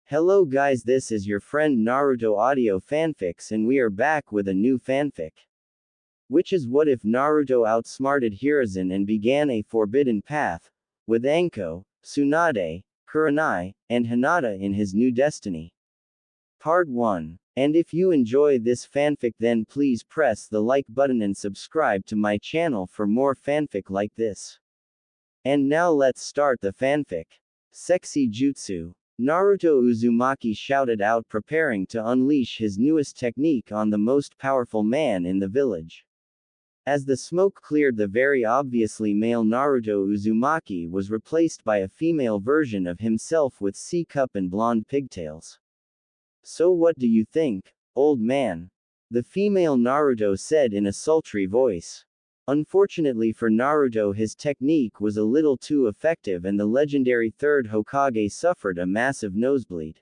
Hello guys, this is your friend Naruto Audio Fanfics and we are back with a new fanfic. Which is what if Naruto outsmarted Hiruzen and began a forbidden path, with Anko, Tsunade, and Hinata in his new destiny. Part 1. And if you enjoy this fanfic then please press the like button and subscribe to my channel for more fanfic like this. And now let's start the fanfic. Sexy Jutsu. Naruto Uzumaki shouted out preparing to unleash his newest technique on the most powerful man in the village. As the smoke cleared, the very obviously male Naruto Uzumaki was replaced by a female version of himself with C-cup and blonde pigtails. So what do you think, old man? The female Naruto said in a sultry voice. Unfortunately for Naruto, his technique was a little too effective and the legendary third Hokage suffered a massive nosebleed.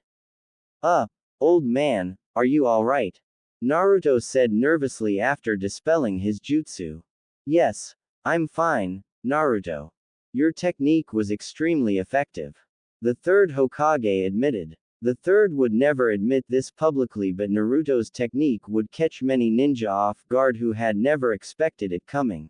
Old man, are you alright? Naruto said nervously after dispelling his jutsu. Yes, I'm fine, Naruto. Your technique was extremely effective. The third Hokage admitted. The third would never admit this publicly, but Naruto's technique would catch many ninja off guard who had never expected it coming.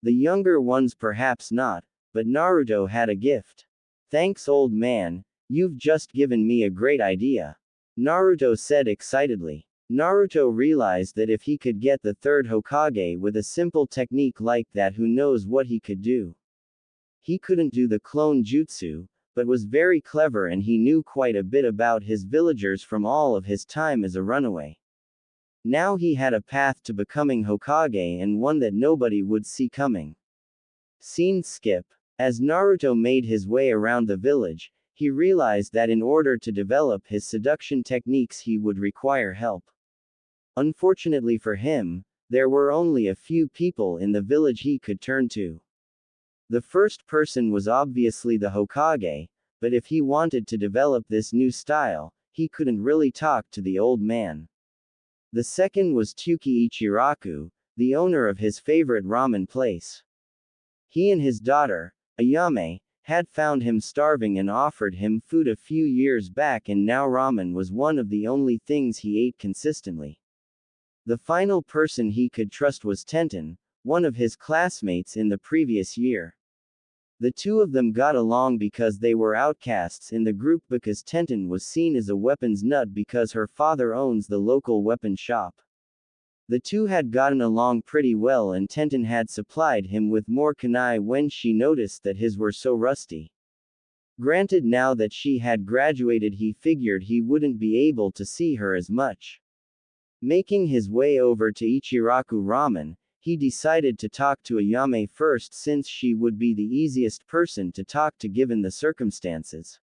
The younger ones perhaps not, but Naruto had a gift. Thanks old man, you've just given me a great idea. Naruto said excitedly. Naruto realized that if he could get the third Hokage with a simple technique like that, who knows what he could do. He couldn't do the clone jutsu, but was very clever and he knew quite a bit about his villagers from all of his time as a runaway. Now he had a path to becoming Hokage and one that nobody would see coming. Scene skip. As Naruto made his way around the village, he realized that in order to develop his seduction techniques he would require help. Unfortunately for him, there were only a few people in the village he could turn to. The first person was obviously the Hokage, but if he wanted to develop this new style, he couldn't really talk to the old man. The second was Tsuki Ichiraku, the owner of his favorite ramen place. He and his daughter, Ayame, had found him starving and offered him food a few years back, and now ramen was one of the only things he ate consistently. The final person he could trust was Tenten, one of his classmates in the previous year. The two of them got along because they were outcasts in the group, because Tenten was seen as a weapons nut because her father owns the local weapon shop. The two had gotten along pretty well and Tenten had supplied him with more kunai when she noticed that his were so rusty. Granted, now that she had graduated he figured he wouldn't be able to see her as much. Making his way over to Ichiraku Ramen, he decided to talk to Ayame first since she would be the easiest person to talk to given the circumstances.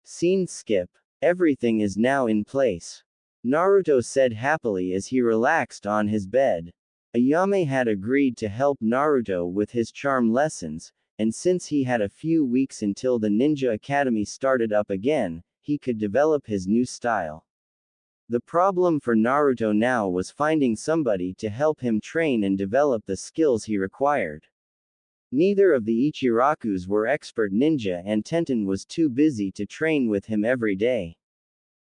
Scene skip. Everything is now in place. Naruto said happily as he relaxed on his bed. Ayame had agreed to help Naruto with his charm lessons, and since he had a few weeks until the Ninja Academy started up again, he could develop his new style. The problem for Naruto now was finding somebody to help him train and develop the skills he required. Neither of the Ichirakus were expert ninja and Tenten was too busy to train with him every day.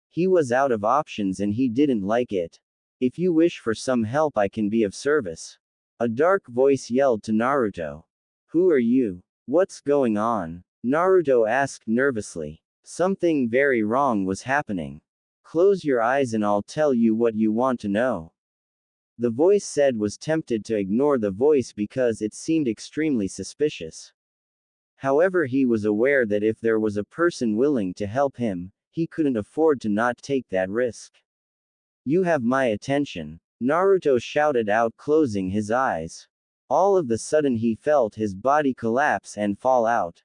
He was out of options and he didn't like it. If you wish for some help I can be of service. A dark voice yelled to Naruto. Who are you? What's going on? Naruto asked nervously. Something very wrong was happening. Close your eyes and I'll tell you what you want to know. The voice said, was tempted to ignore the voice because it seemed extremely suspicious. However, he was aware that if there was a person willing to help him, he couldn't afford to not take that risk. You have my attention, Naruto shouted out, closing his eyes. All of the sudden he felt his body collapse and fall out.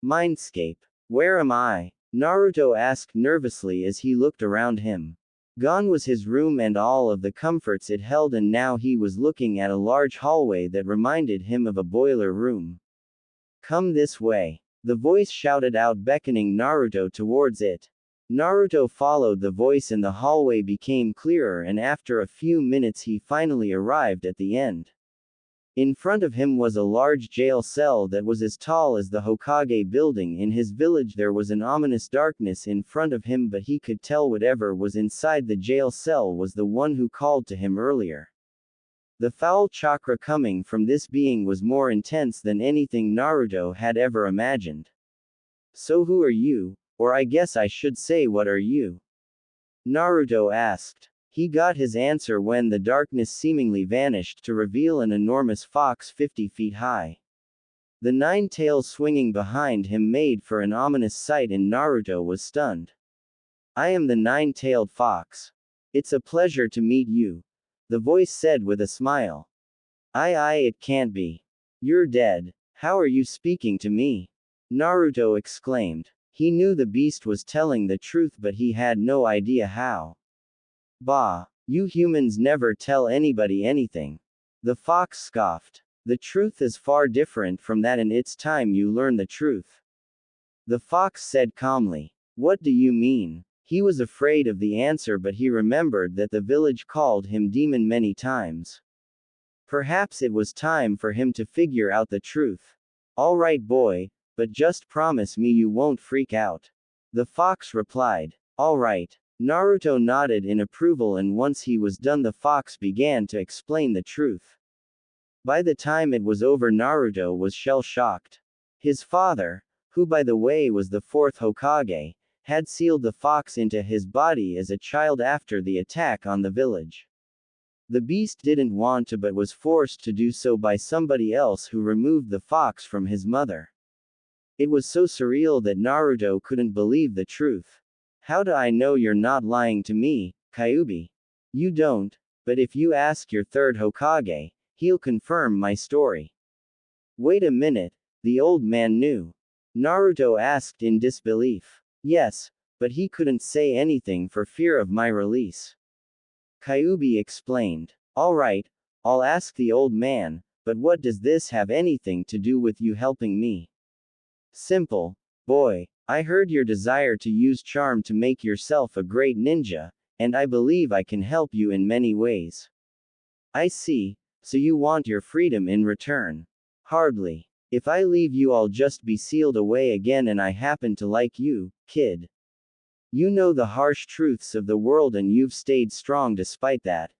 Mindscape. Where am I? Naruto asked nervously as he looked around him. Gone was his room and all of the comforts it held, and now he was looking at a large hallway that reminded him of a boiler room. Come this way. The voice shouted out, beckoning Naruto towards it. Naruto followed the voice and the hallway became clearer, and after a few minutes he finally arrived at the end. In front of him was a large jail cell that was as tall as the Hokage building in his village. There was an ominous darkness in front of him, but he could tell whatever was inside the jail cell was the one who called to him earlier. The foul chakra coming from this being was more intense than anything Naruto had ever imagined. So who are you? Or I guess I should say, what are you? Naruto asked. He got his answer when the darkness seemingly vanished to reveal an enormous fox 50 feet high. The 9 tails swinging behind him made for an ominous sight, and Naruto was stunned. I am the 9-tailed fox. It's a pleasure to meet you, the voice said with a smile. It can't be. You're dead. How are you speaking to me? Naruto exclaimed. He knew the beast was telling the truth, but he had no idea how. Bah, you humans never tell anybody anything. The fox scoffed. The truth is far different from that, and it's time you learn the truth. The fox said calmly. What do you mean? He was afraid of the answer, but he remembered that the village called him demon many times. Perhaps it was time for him to figure out the truth. All right, boy, but just promise me you won't freak out. The fox replied. All right. Naruto nodded in approval, and once he was done, the fox began to explain the truth. By the time it was over, Naruto was shell-shocked. His father, who by the way was the 4th Hokage, had sealed the fox into his body as a child after the attack on the village. The beast didn't want to, but was forced to do so by somebody else who removed the fox from his mother. It was so surreal that Naruto couldn't believe the truth. How do I know you're not lying to me, Kyuubi? You don't, but if you ask your 3rd Hokage, he'll confirm my story. Wait a minute, the old man knew? Naruto asked in disbelief. Yes, but he couldn't say anything for fear of my release. Kyuubi explained. All right, I'll ask the old man, but what does this have anything to do with you helping me? Simple, boy. I heard your desire to use charm to make yourself a great ninja, and I believe I can help you in many ways. I see, so you want your freedom in return. Hardly. If I leave you, I'll just be sealed away again, and I happen to like you, kid. You know the harsh truths of the world, and you've stayed strong despite that.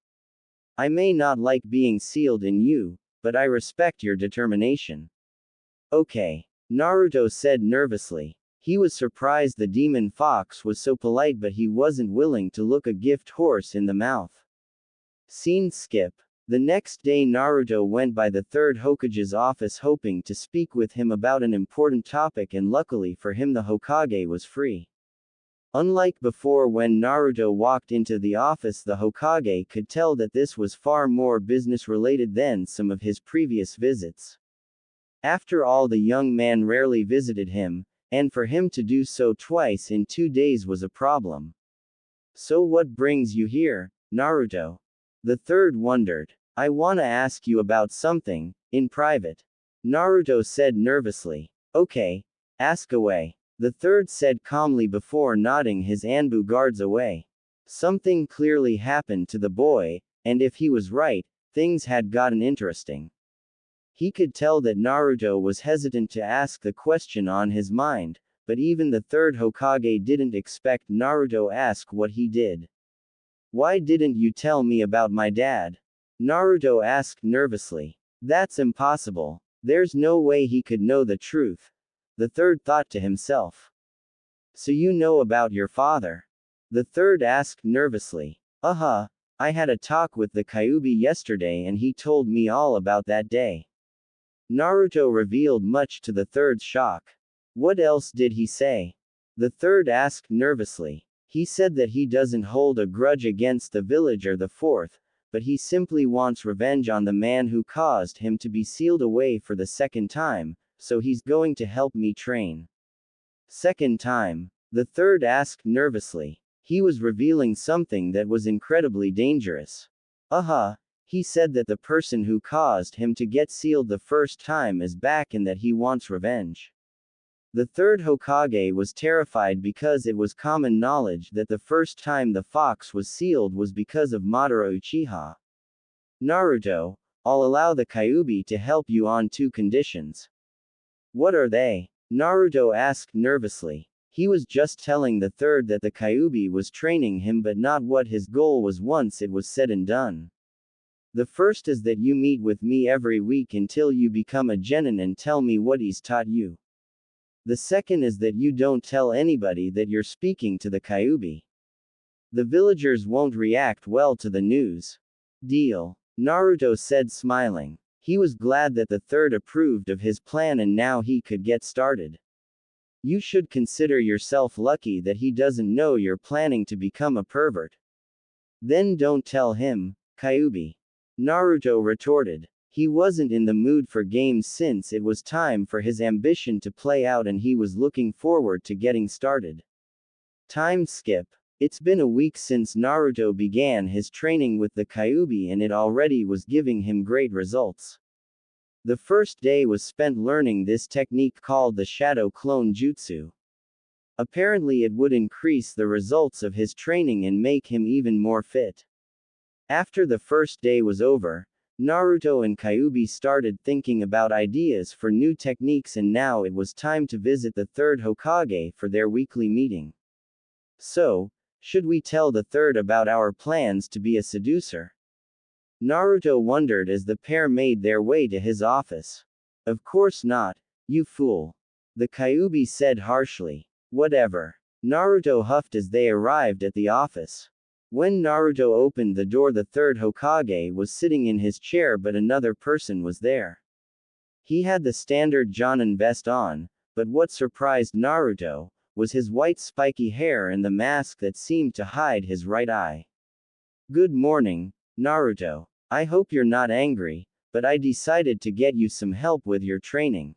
I may not like being sealed in you, but I respect your determination. Okay, Naruto said nervously. He was surprised the demon fox was so polite, but he wasn't willing to look a gift horse in the mouth. Scene skip. The next day, Naruto went by the 3rd Hokage's office hoping to speak with him about an important topic, and luckily for him the Hokage was free. Unlike before, when Naruto walked into the office, the Hokage could tell that this was far more business-related than some of his previous visits. After all, the young man rarely visited him, and for him to do so twice in 2 days was a problem. So what brings you here, Naruto? The 3rd wondered. I wanna ask you about something, in private. Naruto said nervously. Okay, ask away. The 3rd said calmly before nodding his Anbu guards away. Something clearly happened to the boy, and if he was right, things had gotten interesting. He could tell that Naruto was hesitant to ask the question on his mind, but even the 3rd Hokage didn't expect Naruto ask what he did. Why didn't you tell me about my dad? Naruto asked nervously. That's impossible. There's no way he could know the truth, the 3rd thought to himself. So you know about your father? The 3rd asked nervously. I had a talk with the Kyuubi yesterday, and he told me all about that day. Naruto revealed, much to the 3rd's shock. What else did he say? The 3rd asked nervously. He said that he doesn't hold a grudge against the village or the 4th, but he simply wants revenge on the man who caused him to be sealed away for the 2nd time, so he's going to help me train. 2nd time? The 3rd asked nervously. He was revealing something that was incredibly dangerous. He said that the person who caused him to get sealed the 1st time is back and that he wants revenge. The 3rd Hokage was terrified because it was common knowledge that the 1st time the fox was sealed was because of Madara Uchiha. Naruto, I'll allow the Kyuubi to help you on two conditions. What are they? Naruto asked nervously. He was just telling the third that the Kyuubi was training him but not what his goal was once it was said and done. The first is that you meet with me every week until you become a genin and tell me what he's taught you. The second is that you don't tell anybody that you're speaking to the Kyuubi. The villagers won't react well to the news. Deal. Naruto said smiling. He was glad that the third approved of his plan and now he could get started. You should consider yourself lucky that he doesn't know you're planning to become a pervert. Then don't tell him, Kyuubi. Naruto retorted. He wasn't in the mood for games since it was time for his ambition to play out and he was looking forward to getting started. Time skip. It's been a week since Naruto began his training with the Kyuubi and it already was giving him great results. The first day was spent learning this technique called the Shadow Clone Jutsu. Apparently it would increase the results of his training and make him even more fit. After the first day was over, Naruto and Kyuubi started thinking about ideas for new techniques and now it was time to visit the third Hokage for their weekly meeting. So, should we tell the third about our plans to be a seducer? Naruto wondered as the pair made their way to his office. Of course not, you fool. The Kyuubi said harshly. Whatever. Naruto huffed as they arrived at the office. When Naruto opened the door, the third Hokage was sitting in his chair but another person was there. He had the standard Jonin vest on, but what surprised Naruto was his white spiky hair and the mask that seemed to hide his right eye. Good morning, Naruto. I hope you're not angry, but I decided to get you some help with your training.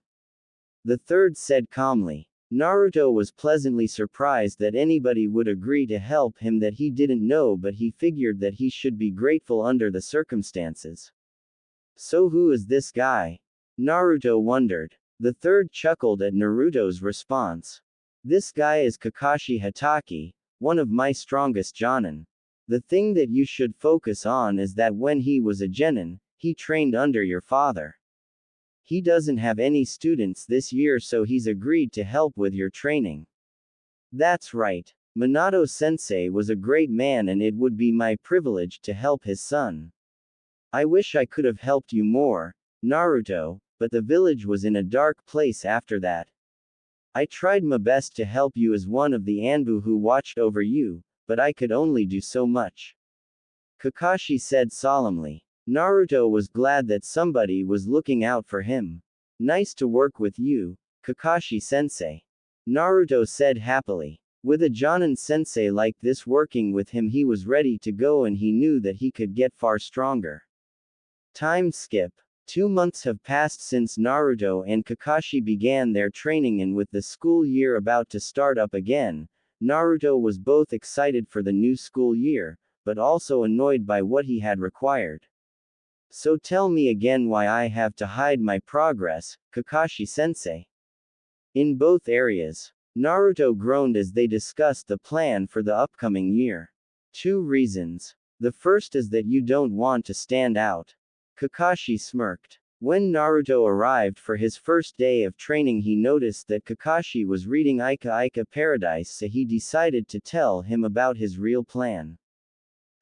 The third said calmly. Naruto was pleasantly surprised that anybody would agree to help him that he didn't know, but he figured that he should be grateful under the circumstances. So who is this guy? Naruto wondered. The third chuckled at Naruto's response. This guy is Kakashi Hatake, one of my strongest jonin. The thing that you should focus on is that when he was a genin, he trained under your father. He doesn't have any students this year so he's agreed to help with your training. That's right. Minato-sensei was a great man and it would be my privilege to help his son. I wish I could have helped you more, Naruto, but the village was in a dark place after that. I tried my best to help you as one of the Anbu who watched over you, but I could only do so much. Kakashi said solemnly. Naruto was glad that somebody was looking out for him. Nice to work with you, Kakashi-sensei. Naruto said happily. With a Jonin sensei like this working with him, he was ready to go and he knew that he could get far stronger. Time skip. 2 months have passed since Naruto and Kakashi began their training, and with the school year about to start up again, Naruto was both excited for the new school year, but also annoyed by what he had required. So tell me again why I have to hide my progress, Kakashi-sensei. In both areas, Naruto groaned as they discussed the plan for the upcoming year. 2 reasons. The first is that you don't want to stand out. Kakashi smirked. When Naruto arrived for his first day of training, he noticed that Kakashi was reading Ika Ika Paradise, so he decided to tell him about his real plan.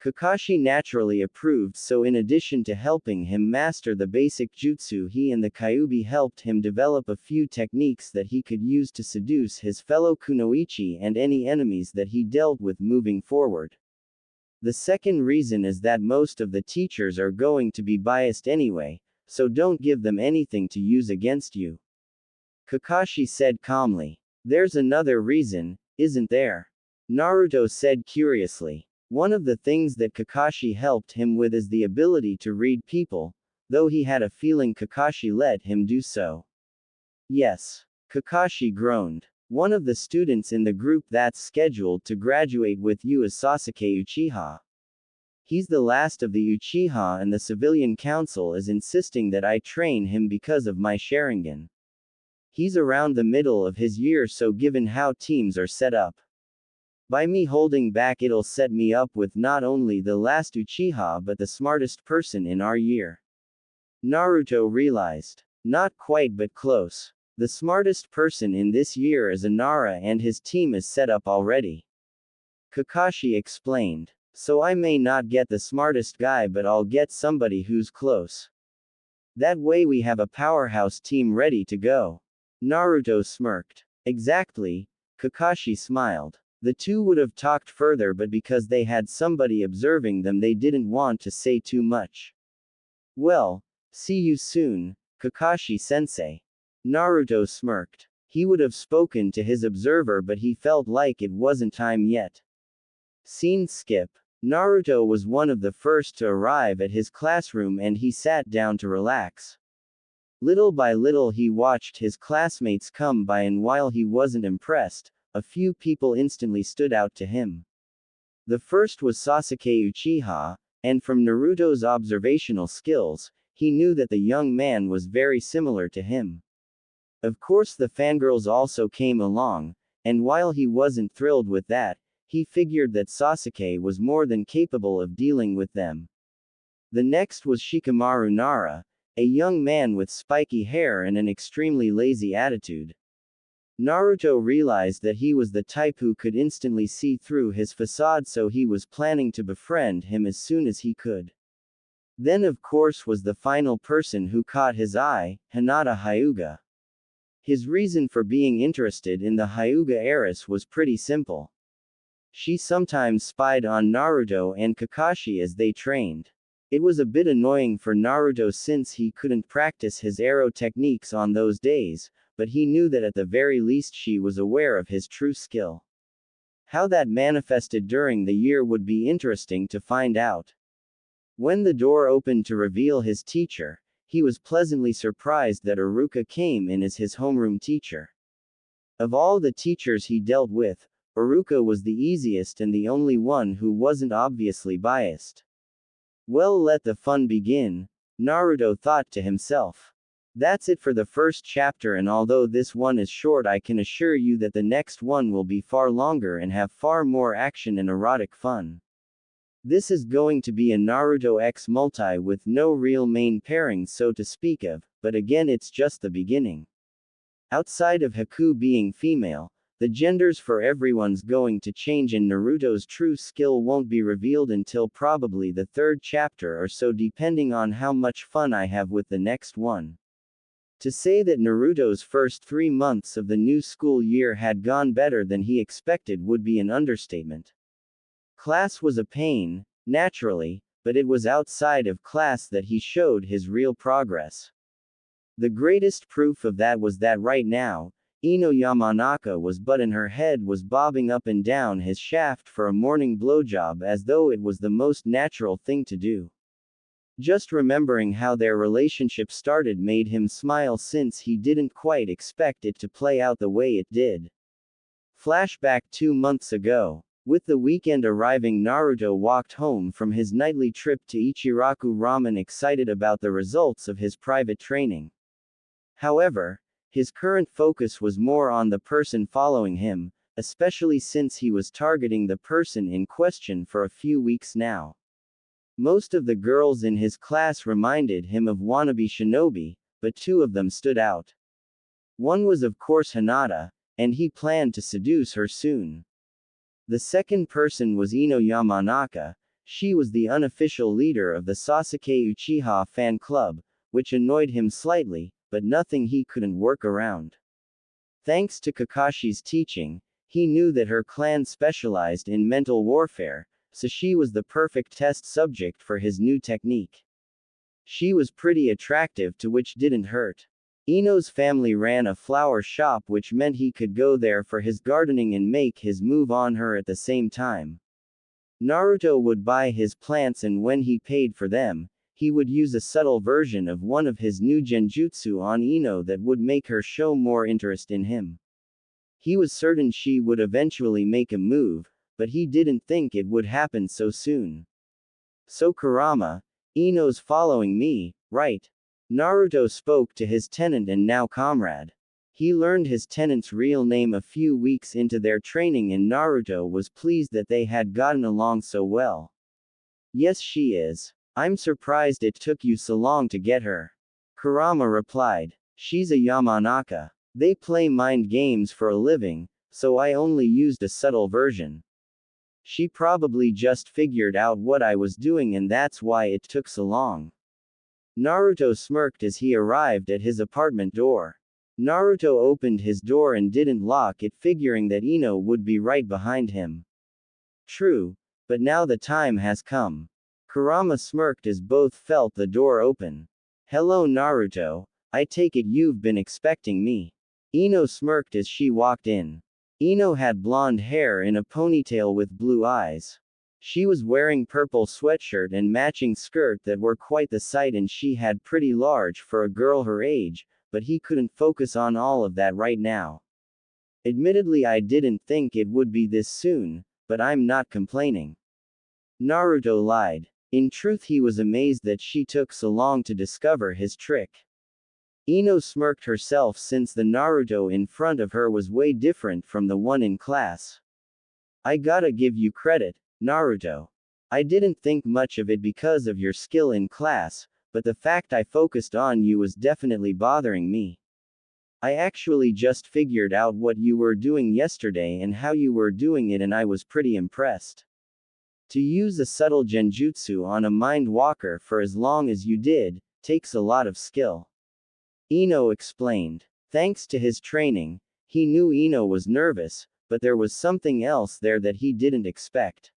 Kakashi naturally approved, so in addition to helping him master the basic jutsu, he and the Kyuubi helped him develop a few techniques that he could use to seduce his fellow kunoichi and any enemies that he dealt with moving forward. The second reason is that most of the teachers are going to be biased anyway, so don't give them anything to use against you. Kakashi said calmly. There's another reason, isn't there? Naruto said curiously. One of the things that Kakashi helped him with is the ability to read people, though he had a feeling Kakashi let him do so. Yes. Kakashi groaned. One of the students in the group that's scheduled to graduate with you is Sasuke Uchiha. He's the last of the Uchiha and the civilian council is insisting that I train him because of my Sharingan. He's around the middle of his year, so given how teams are set up, by me holding back it'll set me up with not only the last Uchiha but the smartest person in our year. Naruto realized. Not quite but close. The smartest person in this year is Inara and his team is set up already. Kakashi explained. So I may not get the smartest guy but I'll get somebody who's close. That way we have a powerhouse team ready to go. Naruto smirked. Exactly, Kakashi smiled. The two would have talked further but because they had somebody observing them they didn't want to say too much. Well, see you soon, Kakashi-sensei. Naruto smirked. He would have spoken to his observer but he felt like it wasn't time yet. Scene skip. Naruto was one of the first to arrive at his classroom and he sat down to relax. Little by little he watched his classmates come by and while he wasn't impressed, a few people instantly stood out to him. The first was Sasuke Uchiha, and from Naruto's observational skills, he knew that the young man was very similar to him. Of course the fangirls also came along, and while he wasn't thrilled with that, he figured that Sasuke was more than capable of dealing with them. The next was Shikamaru Nara, a young man with spiky hair and an extremely lazy attitude. Naruto realized that he was the type who could instantly see through his facade so he was planning to befriend him as soon as he could. Then of course was the final person who caught his eye, Hinata Hyuga. His reason for being interested in the Hyuga heiress was pretty simple. She sometimes spied on Naruto and Kakashi as they trained. It was a bit annoying for Naruto since he couldn't practice his arrow techniques on those days, but he knew that at the very least she was aware of his true skill. How that manifested during the year would be interesting to find out. When the door opened to reveal his teacher, he was pleasantly surprised that Iruka came in as his homeroom teacher. Of all the teachers he dealt with, Iruka was the easiest and the only one who wasn't obviously biased. Well, let the fun begin, Naruto thought to himself. That's it for the first chapter, and although this one is short, I can assure you that the next one will be far longer and have far more action and erotic fun. This is going to be a Naruto X multi with no real main pairings so to speak of, but again it's just the beginning. Outside of Haku being female, the genders for everyone's going to change and Naruto's true skill won't be revealed until probably the third chapter or so depending on how much fun I have with the next one. To say that Naruto's first 3 months of the new school year had gone better than he expected would be an understatement. Class was a pain, naturally, but it was outside of class that he showed his real progress. The greatest proof of that was that right now, Ino Yamanaka was but in her head was bobbing up and down his shaft for a morning blowjob as though it was the most natural thing to do. Just remembering how their relationship started made him smile since he didn't quite expect it to play out the way it did. Flashback 2 months ago. With the weekend arriving, Naruto walked home from his nightly trip to Ichiraku Ramen excited about the results of his private training. However, his current focus was more on the person following him, especially since he was targeting the person in question for a few weeks now. Most of the girls in his class reminded him of wannabe shinobi, but 2 of them stood out. One was of course Hinata, and he planned to seduce her soon. The second person was Ino Yamanaka. She was the unofficial leader of the Sasuke Uchiha fan club, which annoyed him slightly, but nothing he couldn't work around. Thanks to Kakashi's teaching, he knew that her clan specialized in mental warfare, so she was the perfect test subject for his new technique. She was pretty attractive too, which didn't hurt. Ino's family ran a flower shop, which meant he could go there for his gardening and make his move on her at the same time. Naruto would buy his plants, and when he paid for them, he would use a subtle version of one of his new genjutsu on Ino that would make her show more interest in him. He was certain she would eventually make a move, but he didn't think it would happen so soon. So Kurama, Ino's following me, right? Naruto spoke to his tenant and now comrade. He learned his tenant's real name a few weeks into their training, and Naruto was pleased that they had gotten along so well. Yes, she is. I'm surprised it took you so long to get her. Kurama replied. She's a Yamanaka. They play mind games for a living, so I only used a subtle version. She probably just figured out what I was doing and that's why it took so long. Naruto smirked as he arrived at his apartment door. Naruto opened his door and didn't lock it, figuring that Ino would be right behind him. True, but now the time has come. Kurama smirked as both felt the door open. Hello Naruto, I take it you've been expecting me. Ino smirked as she walked in. Ino had blonde hair in a ponytail with blue eyes. She was wearing purple sweatshirt and matching skirt that were quite the sight, and she had pretty large for a girl her age, but he couldn't focus on all of that right now. Admittedly, I didn't think it would be this soon, but I'm not complaining. Naruto lied. In truth, he was amazed that she took so long to discover his trick. Ino smirked herself since the Naruto in front of her was way different from the one in class. I gotta give you credit, Naruto. I didn't think much of it because of your skill in class, but the fact I focused on you was definitely bothering me. I actually just figured out what you were doing yesterday and how you were doing it, and I was pretty impressed. To use a subtle genjutsu on a mind walker for as long as you did, takes a lot of skill. Ino explained. Thanks to his training, he knew Ino was nervous, but there was something else there that he didn't expect.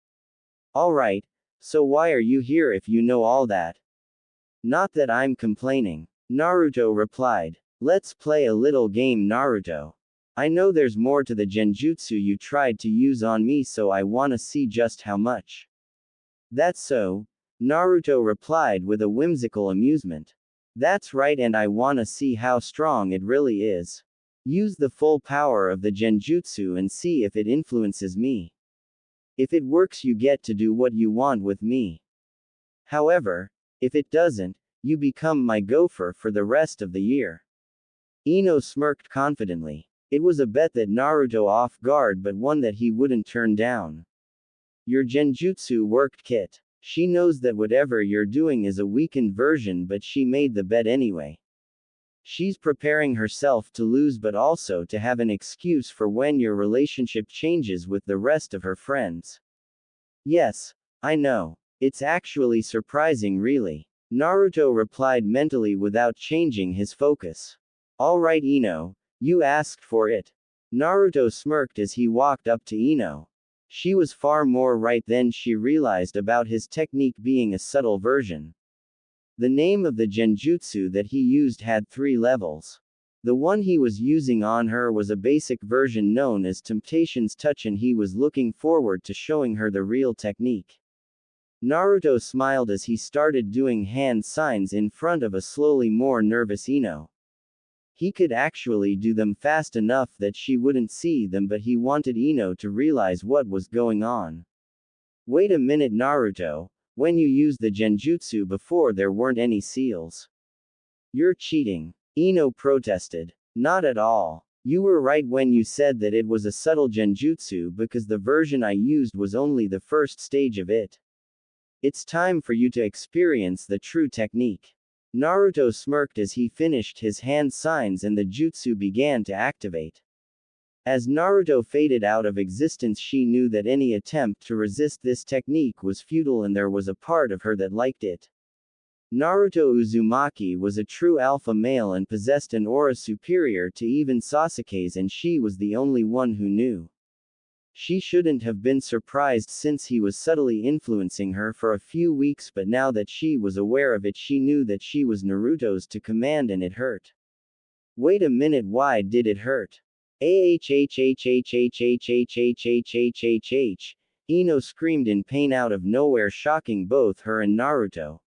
Alright, so why are you here if you know all that? Not that I'm complaining. Naruto replied. Let's play a little game, Naruto. I know there's more to the genjutsu you tried to use on me, so I wanna see just how much. That's so? Naruto replied with a whimsical amusement. That's right, and I wanna see how strong it really is. Use the full power of the genjutsu and see if it influences me. If it works, you get to do what you want with me. However, if it doesn't, you become my gopher for the rest of the year. Ino smirked confidently. It was a bet that Naruto off guard, but one that he wouldn't turn down. Your genjutsu worked, Kit. She knows that whatever you're doing is a weakened version, but she made the bet anyway. She's preparing herself to lose, but also to have an excuse for when your relationship changes with the rest of her friends. Yes, I know. It's actually surprising, really. Naruto replied mentally without changing his focus. Alright Ino, you asked for it. Naruto smirked as he walked up to Ino. She was far more right than she realized about his technique being a subtle version. The name of the genjutsu that he used had 3 levels. The one he was using on her was a basic version known as Temptation's Touch, and he was looking forward to showing her the real technique. Naruto smiled as he started doing hand signs in front of a slowly more nervous Ino. He could actually do them fast enough that she wouldn't see them, but he wanted Ino to realize what was going on. Wait a minute, Naruto. When you used the genjutsu before, there weren't any seals. You're cheating. Ino protested. Not at all. You were right when you said that it was a subtle genjutsu, because the version I used was only the first stage of it. It's time for you to experience the true technique. Naruto smirked as he finished his hand signs and the jutsu began to activate. As Naruto faded out of existence, she knew that any attempt to resist this technique was futile, and there was a part of her that liked it. Naruto Uzumaki was a true alpha male and possessed an aura superior to even Sasuke's, and she was the only one who knew. She shouldn't have been surprised since he was subtly influencing her for a few weeks, but now that she was aware of it, she knew that she was Naruto's to command, and it hurt. Wait a minute, why did it hurt? Ino screamed in pain out of nowhere, shocking both her and Naruto.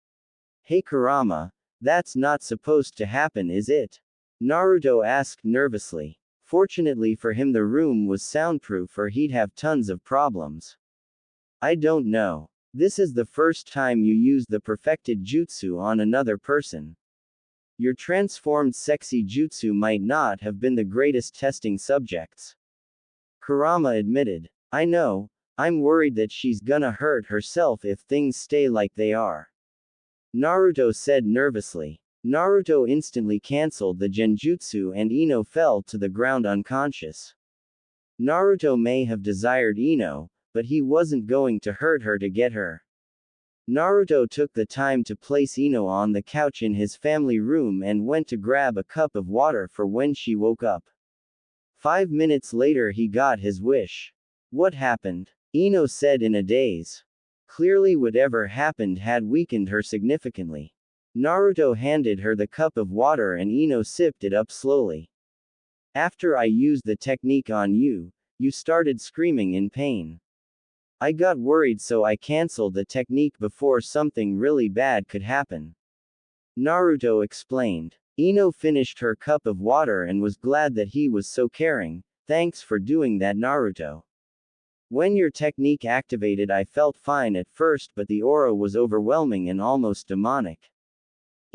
Hey Kurama, that's not supposed to happen, is it? Naruto asked nervously. Fortunately for him, the room was soundproof or he'd have tons of problems. I don't know. This is the first time you use the perfected jutsu on another person. Your transformed sexy jutsu might not have been the greatest testing subjects. Kurama admitted. I know, I'm worried that she's gonna hurt herself if things stay like they are. Naruto said nervously. Naruto instantly cancelled the Genjutsu and Ino fell to the ground unconscious. Naruto may have desired Ino, but he wasn't going to hurt her to get her. Naruto took the time to place Ino on the couch in his family room and went to grab a cup of water for when she woke up. 5 minutes later he got his wish. What happened? Ino said in a daze. Clearly whatever happened had weakened her significantly. Naruto handed her the cup of water and Ino sipped it up slowly. After I used the technique on you, you started screaming in pain. I got worried so I cancelled the technique before something really bad could happen. Naruto explained. Ino finished her cup of water and was glad that he was so caring. Thanks for doing that, Naruto. When your technique activated I felt fine at first but the aura was overwhelming and almost demonic.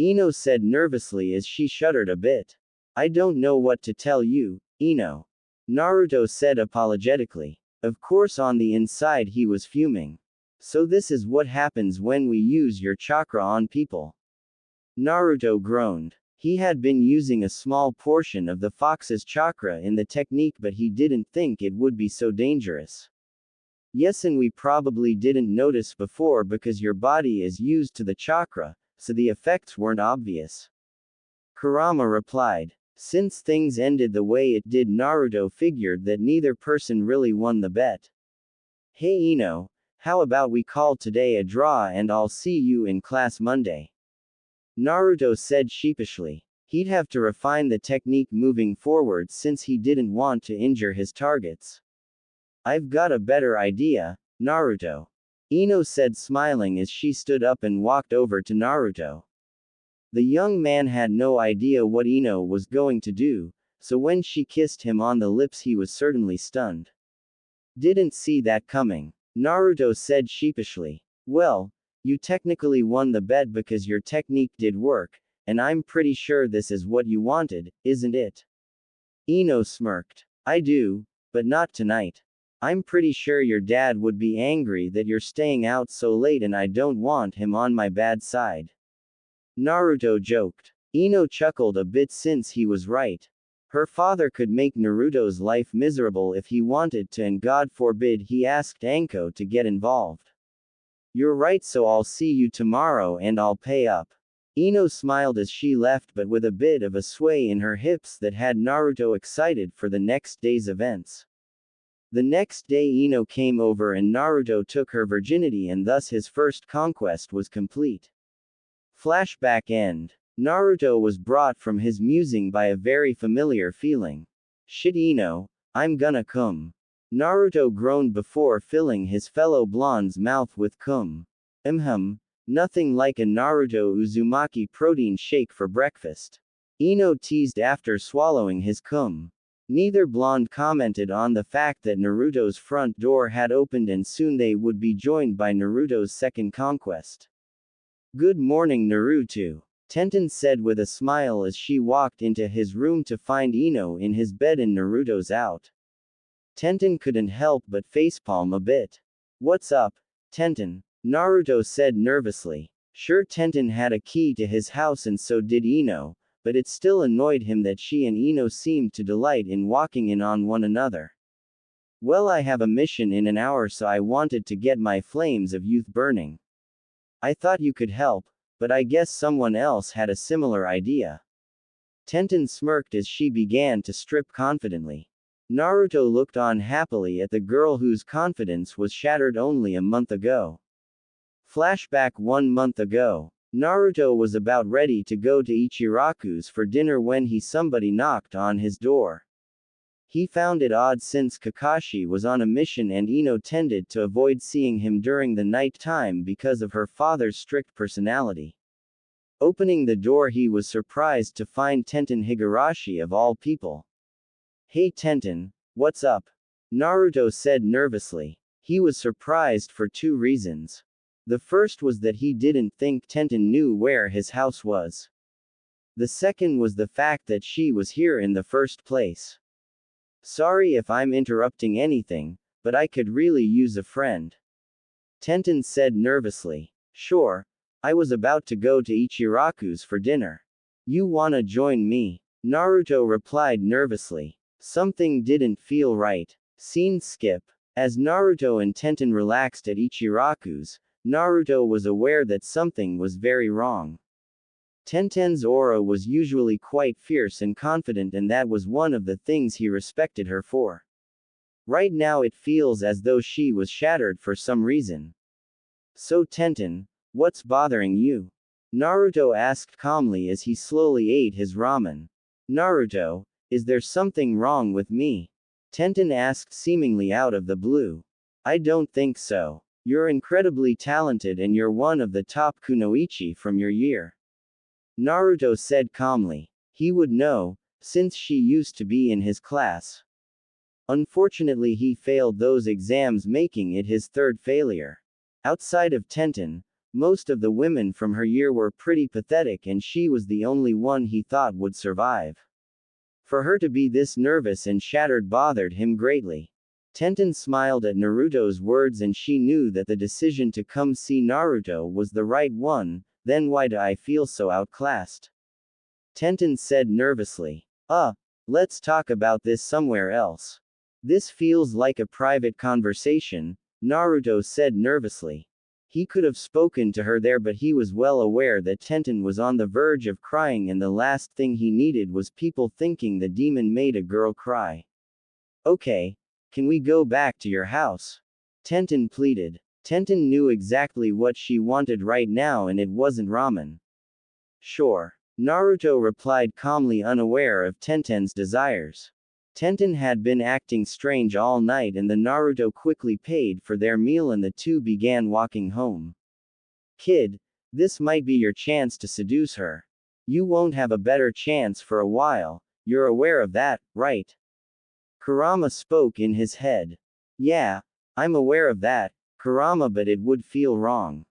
Ino said nervously as she shuddered a bit. I don't know what to tell you, Ino. Naruto said apologetically. Of course on the inside he was fuming. So this is what happens when we use your chakra on people. Naruto groaned. He had been using a small portion of the fox's chakra in the technique but he didn't think it would be so dangerous. Yes, and we probably didn't notice before because your body is used to the chakra, so the effects weren't obvious. Kurama replied. Since things ended the way it did, Naruto figured that neither person really won the bet. Hey Ino, how about we call today a draw and I'll see you in class Monday? Naruto said sheepishly. He'd have to refine the technique moving forward since he didn't want to injure his targets. I've got a better idea, Naruto. Ino said smiling as she stood up and walked over to Naruto. The young man had no idea what Ino was going to do, so when she kissed him on the lips he was certainly stunned. Didn't see that coming. Naruto said sheepishly. Well, you technically won the bet because your technique did work, and I'm pretty sure this is what you wanted, isn't it? Ino smirked. I do, but not tonight. I'm pretty sure your dad would be angry that you're staying out so late and I don't want him on my bad side. Naruto joked. Ino chuckled a bit since he was right. Her father could make Naruto's life miserable if he wanted to, and God forbid he asked Anko to get involved. You're right, so I'll see you tomorrow and I'll pay up. Ino smiled as she left but with a bit of a sway in her hips that had Naruto excited for the next day's events. The next day Ino came over and Naruto took her virginity and thus his first conquest was complete. Flashback end. Naruto was brought from his musing by a very familiar feeling. Shit Ino, I'm gonna cum. Naruto groaned before filling his fellow blonde's mouth with cum. Nothing like a Naruto Uzumaki protein shake for breakfast. Ino teased after swallowing his cum. Neither blonde commented on the fact that Naruto's front door had opened and soon they would be joined by Naruto's second conquest. Good morning Naruto, Tenten said with a smile as she walked into his room to find Ino in his bed and Naruto's out. Tenten couldn't help but facepalm a bit. What's up, Tenten? Naruto said nervously. Sure, Tenten had a key to his house and so did Ino, but it still annoyed him that she and Ino seemed to delight in walking in on one another. Well, I have a mission in an hour so I wanted to get my flames of youth burning. I thought you could help, but I guess someone else had a similar idea. Tenten smirked as she began to strip confidently. Naruto looked on happily at the girl whose confidence was shattered only a month ago. Flashback 1 month ago. Naruto was about ready to go to Ichiraku's for dinner when somebody knocked on his door. He found it odd since Kakashi was on a mission and Ino tended to avoid seeing him during the night time because of her father's strict personality. Opening the door he was surprised to find Tenten Higurashi of all people. Hey Tenten, what's up? Naruto said nervously. He was surprised for 2 reasons. The first was that he didn't think Tenten knew where his house was. The second was the fact that she was here in the first place. Sorry if I'm interrupting anything, but I could really use a friend. Tenten said nervously. Sure, I was about to go to Ichiraku's for dinner. You wanna join me? Naruto replied nervously. Something didn't feel right. Scene skip. As Naruto and Tenten relaxed at Ichiraku's, Naruto was aware that something was very wrong. Tenten's aura was usually quite fierce and confident, and that was one of the things he respected her for. Right now it feels as though she was shattered for some reason. So Tenten, what's bothering you? Naruto asked calmly as he slowly ate his ramen. Naruto, is there something wrong with me? Tenten asked seemingly out of the blue. I don't think so. You're incredibly talented and you're one of the top kunoichi from your year. Naruto said calmly. He would know, since she used to be in his class. Unfortunately he failed those exams, making it his third failure. Outside of Tenten, most of the women from her year were pretty pathetic and she was the only one he thought would survive. For her to be this nervous and shattered bothered him greatly. Tenten smiled at Naruto's words and she knew that the decision to come see Naruto was the right one. Then why do I feel so outclassed? Tenten said nervously. Let's talk about this somewhere else. This feels like a private conversation, Naruto said nervously. He could have spoken to her there, but he was well aware that Tenten was on the verge of crying and the last thing he needed was people thinking the demon made a girl cry. Okay, can we go back to your house? Tenten pleaded. Tenten knew exactly what she wanted right now and it wasn't ramen. Sure. Naruto replied calmly, unaware of Tenten's desires. Tenten had been acting strange all night and the Naruto quickly paid for their meal and the two began walking home. Kid, this might be your chance to seduce her. You won't have a better chance for a while, you're aware of that, right? Kurama spoke in his head. Yeah, I'm aware of that, Kurama, but it would feel wrong.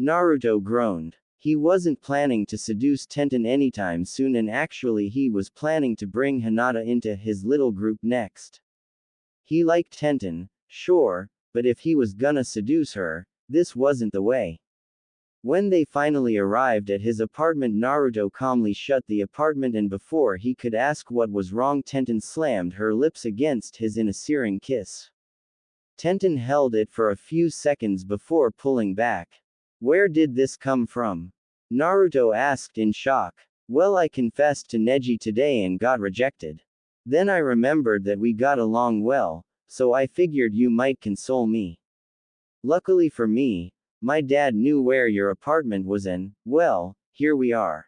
Naruto groaned. He wasn't planning to seduce Tenten anytime soon and actually he was planning to bring Hinata into his little group next. He liked Tenten, sure, but if he was gonna seduce her, this wasn't the way. When they finally arrived at his apartment, Naruto calmly shut the apartment and before he could ask what was wrong, Tenten slammed her lips against his in a searing kiss. Tenten held it for a few seconds before pulling back. Where did this come from? Naruto asked in shock. Well, I confessed to Neji today and got rejected. Then I remembered that we got along well, so I figured you might console me. Luckily for me, my dad knew where your apartment was and, well, here we are.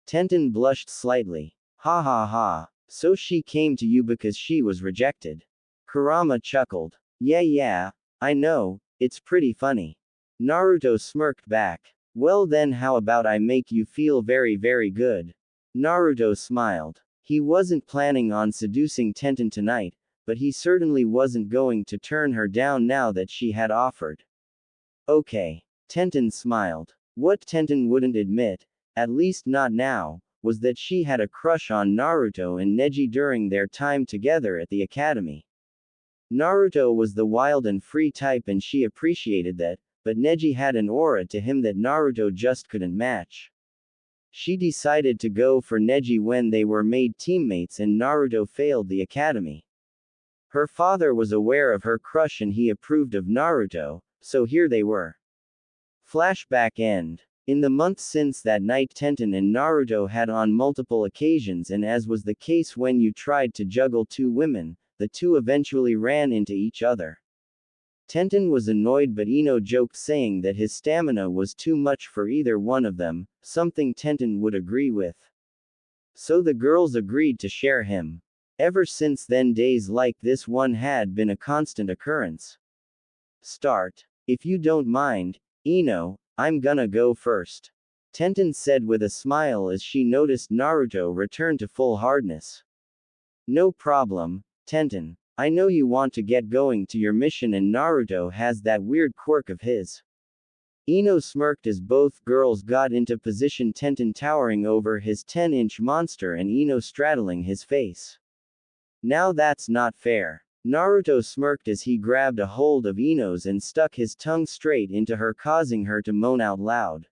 Tenten blushed slightly. Ha ha ha. So she came to you because she was rejected. Kurama chuckled. Yeah, I know, it's pretty funny. Naruto smirked back. Well then how about I make you feel very very good? Naruto smiled. He wasn't planning on seducing Tenten tonight, but he certainly wasn't going to turn her down now that she had offered. Okay. Tenten smiled. What Tenten wouldn't admit, at least not now, was that she had a crush on Naruto and Neji during their time together at the academy. Naruto was the wild and free type and she appreciated that, but Neji had an aura to him that Naruto just couldn't match. She decided to go for Neji when they were made teammates and Naruto failed the academy. Her father was aware of her crush and he approved of Naruto, so here they were. Flashback end. In the months since that night, Tenten and Naruto had on multiple occasions, and as was the case when you tried to juggle two women, the two eventually ran into each other. Tenten was annoyed, but Ino joked saying that his stamina was too much for either one of them, something Tenten would agree with. So the girls agreed to share him. Ever since then, days like this one had been a constant occurrence. Start. If you don't mind, Ino, I'm gonna go first. Tenten said with a smile as she noticed Naruto return to full hardness. No problem, Tenten. I know you want to get going to your mission and Naruto has that weird quirk of his. Ino smirked as both girls got into position, Tenten towering over his 10-inch monster and Ino straddling his face. Now that's not fair. Naruto smirked as he grabbed a hold of Ino's and stuck his tongue straight into her, causing her to moan out loud.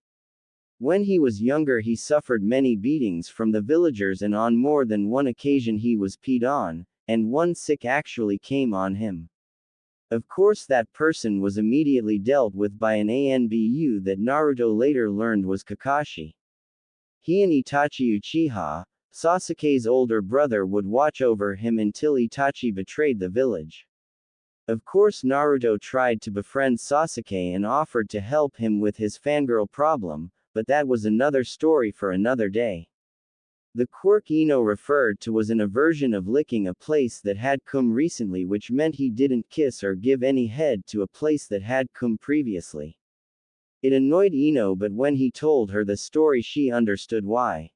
When he was younger, he suffered many beatings from the villagers, and on more than one occasion he was peed on, and one sick actually came on him. Of course, that person was immediately dealt with by an ANBU that Naruto later learned was Kakashi. He and Itachi Uchiha, Sasuke's older brother, would watch over him until Itachi betrayed the village. Of course, Naruto tried to befriend Sasuke and offered to help him with his fangirl problem, but that was another story for another day. The quirk Ino referred to was an aversion of licking a place that had cum recently, which meant he didn't kiss or give any head to a place that had cum previously. It annoyed Ino, but when he told her the story, she understood why.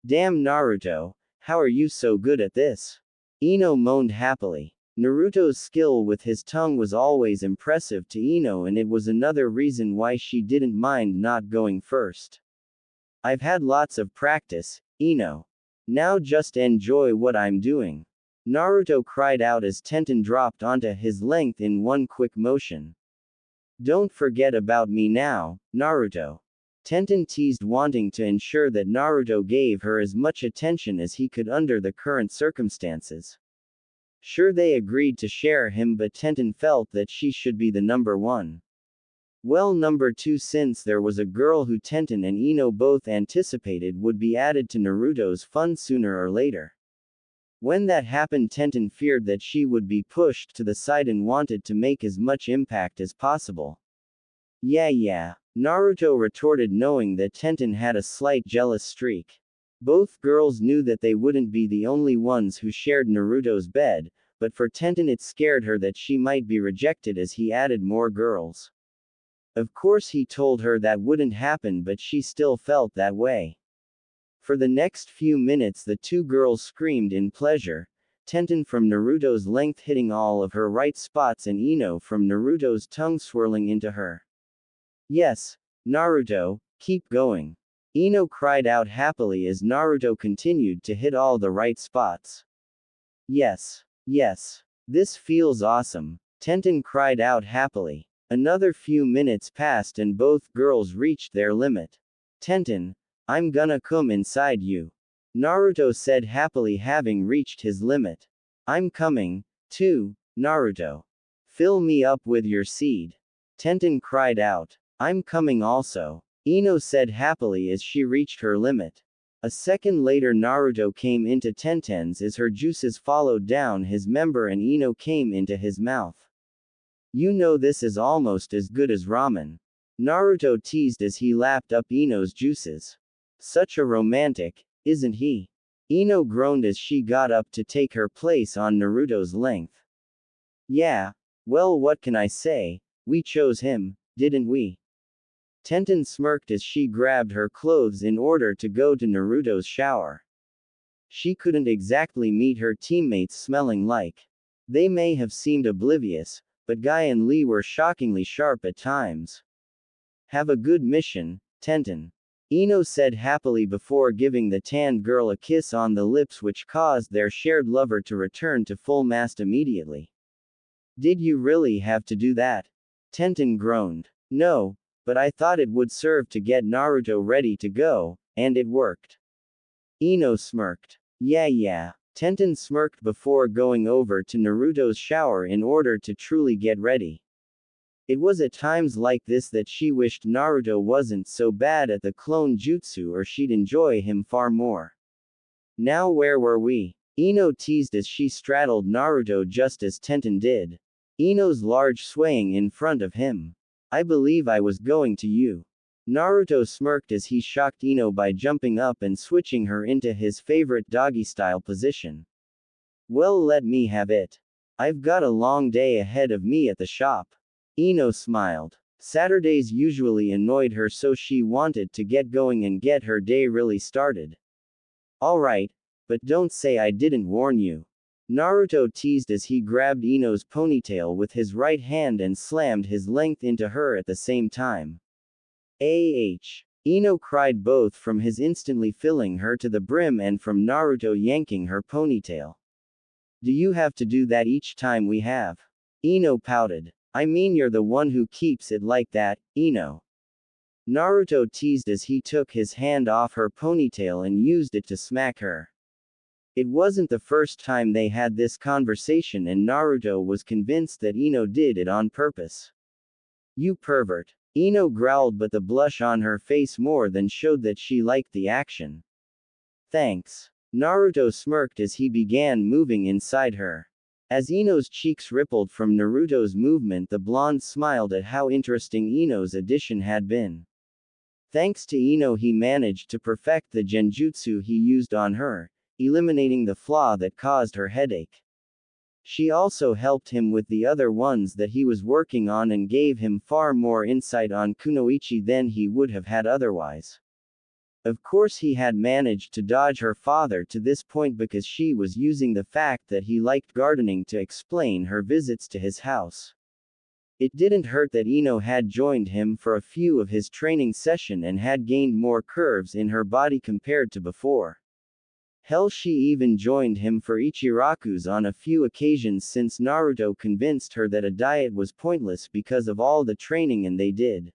Damn Naruto, how are you so good at this? Ino moaned happily. Naruto's skill with his tongue was always impressive to Ino, and it was another reason why she didn't mind not going first. I've had lots of practice, Ino. Now just enjoy what I'm doing. Naruto cried out as Tenten dropped onto his length in one quick motion. Don't forget about me now, Naruto. Tenten teased, wanting to ensure that Naruto gave her as much attention as he could under the current circumstances. Sure, they agreed to share him, but Tenten felt that she should be the number one. Well, number two, since there was a girl who Tenten and Ino both anticipated would be added to Naruto's fun sooner or later. When that happened, Tenten feared that she would be pushed to the side and wanted to make as much impact as possible. Yeah, Naruto retorted, knowing that Tenten had a slight jealous streak. Both girls knew that they wouldn't be the only ones who shared Naruto's bed, but for Tenten it scared her that she might be rejected as he added more girls. Of course, he told her that wouldn't happen, but she still felt that way. For the next few minutes the two girls screamed in pleasure, Tenten from Naruto's length hitting all of her right spots and Ino from Naruto's tongue swirling into her. Yes, Naruto, keep going. Ino cried out happily as Naruto continued to hit all the right spots. Yes, this feels awesome, Tenten cried out happily. Another few minutes passed and both girls reached their limit. Tenten, I'm gonna come inside you. Naruto said happily, having reached his limit. I'm coming, too, Naruto. Fill me up with your seed. Tenten cried out. I'm coming also, Ino said happily as she reached her limit. A second later Naruto came into Tenten's as her juices followed down his member and Ino came into his mouth. You know, this is almost as good as ramen. Naruto teased as he lapped up Ino's juices. Such a romantic, isn't he? Ino groaned as she got up to take her place on Naruto's length. Yeah, well, what can I say? We chose him, didn't we? Tenten smirked as she grabbed her clothes in order to go to Naruto's shower. She couldn't exactly meet her teammates smelling like. They may have seemed oblivious, but Guy and Lee were shockingly sharp at times. Have a good mission, Tenten. Ino said happily before giving the tanned girl a kiss on the lips, which caused their shared lover to return to full mast immediately. Did you really have to do that? Tenten groaned. No, but I thought it would serve to get Naruto ready to go, and it worked. Ino smirked. Yeah. Tenten smirked before going over to Naruto's shower in order to truly get ready. It was at times like this that she wished Naruto wasn't so bad at the clone jutsu, or she'd enjoy him far more. Now where were we? Ino teased as she straddled Naruto just as Tenten did. Ino's large swaying in front of him. I believe I was going to you. Naruto smirked as he shocked Ino by jumping up and switching her into his favorite doggy-style position. Well, let me have it. I've got a long day ahead of me at the shop. Ino smiled. Saturdays usually annoyed her, so she wanted to get going and get her day really started. Alright, but don't say I didn't warn you. Naruto teased as he grabbed Ino's ponytail with his right hand and slammed his length into her at the same time. Ino cried, both from his instantly filling her to the brim and from Naruto yanking her ponytail. Do you have to do that each time we have? Ino pouted. I mean, you're the one who keeps it like that, Ino. Naruto teased as he took his hand off her ponytail and used it to smack her. It wasn't the first time they had this conversation, and Naruto was convinced that Ino did it on purpose. You pervert. Ino growled, but the blush on her face more than showed that she liked the action. Thanks. Naruto smirked as he began moving inside her. As Ino's cheeks rippled from Naruto's movement, the blonde smiled at how interesting Ino's addition had been. Thanks to Ino, he managed to perfect the genjutsu he used on her, eliminating the flaw that caused her headache. She also helped him with the other ones that he was working on and gave him far more insight on kunoichi than he would have had otherwise. Of course, he had managed to dodge her father to this point because she was using the fact that he liked gardening to explain her visits to his house. It didn't hurt that Ino had joined him for a few of his training sessions and had gained more curves in her body compared to before. Hell, she even joined him for Ichiraku's on a few occasions since Naruto convinced her that a diet was pointless because of all the training, and they did.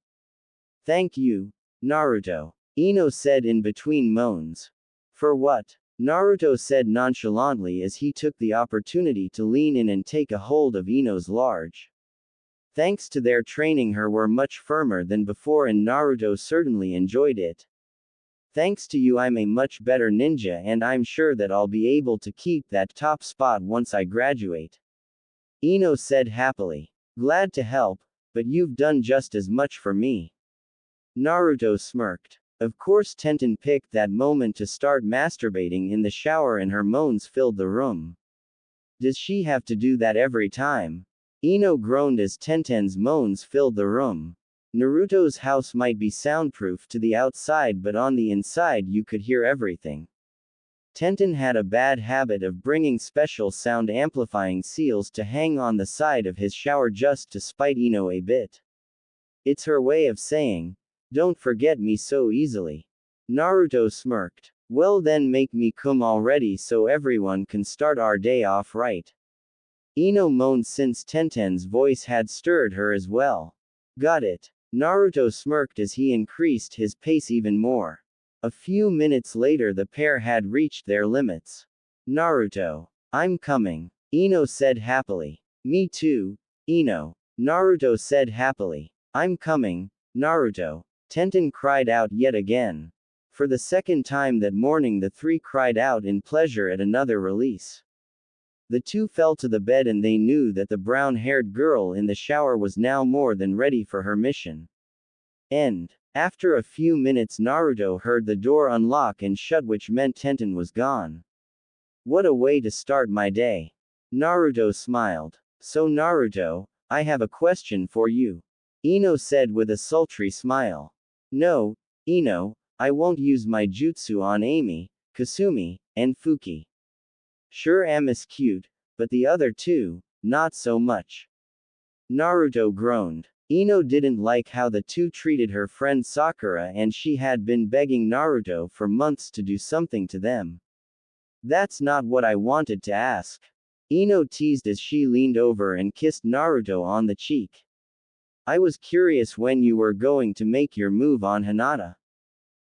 Thank you, Naruto. Ino said in between moans. For what? Naruto said nonchalantly as he took the opportunity to lean in and take a hold of Ino's large. Thanks to their training, her were much firmer than before, and Naruto certainly enjoyed it. Thanks to you, I'm a much better ninja, and I'm sure that I'll be able to keep that top spot once I graduate. Ino said happily. Glad to help, but you've done just as much for me. Naruto smirked. Of course, Tenten picked that moment to start masturbating in the shower, and her moans filled the room. Does she have to do that every time? Ino groaned as Tenten's moans filled the room. Naruto's house might be soundproof to the outside, but on the inside you could hear everything. Tenten had a bad habit of bringing special sound amplifying seals to hang on the side of his shower just to spite Ino a bit. It's her way of saying, don't forget me so easily. Naruto smirked. Well then, make me come already so everyone can start our day off right. Ino moaned since Tenten's voice had stirred her as well. Got it. Naruto smirked as he increased his pace even more. A few minutes later, the pair had reached their limits. Naruto. I'm coming. Ino said happily. Me too, Ino. Naruto said happily. I'm coming, Naruto. Tenten cried out yet again. For the second time that morning, the three cried out in pleasure at another release. The two fell to the bed, and they knew that the brown-haired girl in the shower was now more than ready for her mission. End. After a few minutes, Naruto heard the door unlock and shut, which meant Tenten was gone. What a way to start my day. Naruto smiled. So Naruto, I have a question for you. Ino said with a sultry smile. No, Ino, I won't use my jutsu on Amy, Kasumi, and Fuki. Sure, Am is cute, but the other two, not so much. Naruto groaned. Ino didn't like how the two treated her friend Sakura, and she had been begging Naruto for months to do something to them. That's not what I wanted to ask. Ino teased as she leaned over and kissed Naruto on the cheek. I was curious when you were going to make your move on Hinata.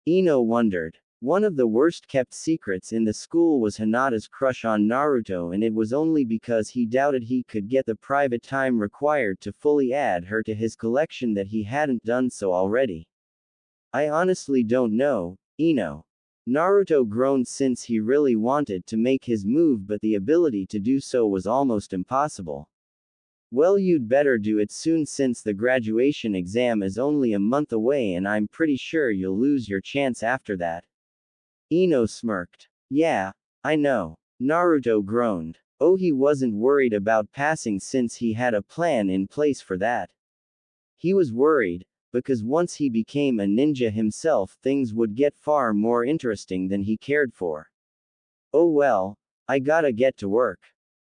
Ino wondered. One of the worst-kept secrets in the school was Hinata's crush on Naruto, and it was only because he doubted he could get the private time required to fully add her to his collection that he hadn't done so already. I honestly don't know, Ino. Naruto groaned since he really wanted to make his move, but the ability to do so was almost impossible. Well, you'd better do it soon since the graduation exam is only a month away, and I'm pretty sure you'll lose your chance after that. Ino smirked. Yeah, I know. Naruto groaned. Oh, he wasn't worried about passing since he had a plan in place for that. He was worried, because once he became a ninja himself, things would get far more interesting than he cared for. Oh well, I gotta get to work.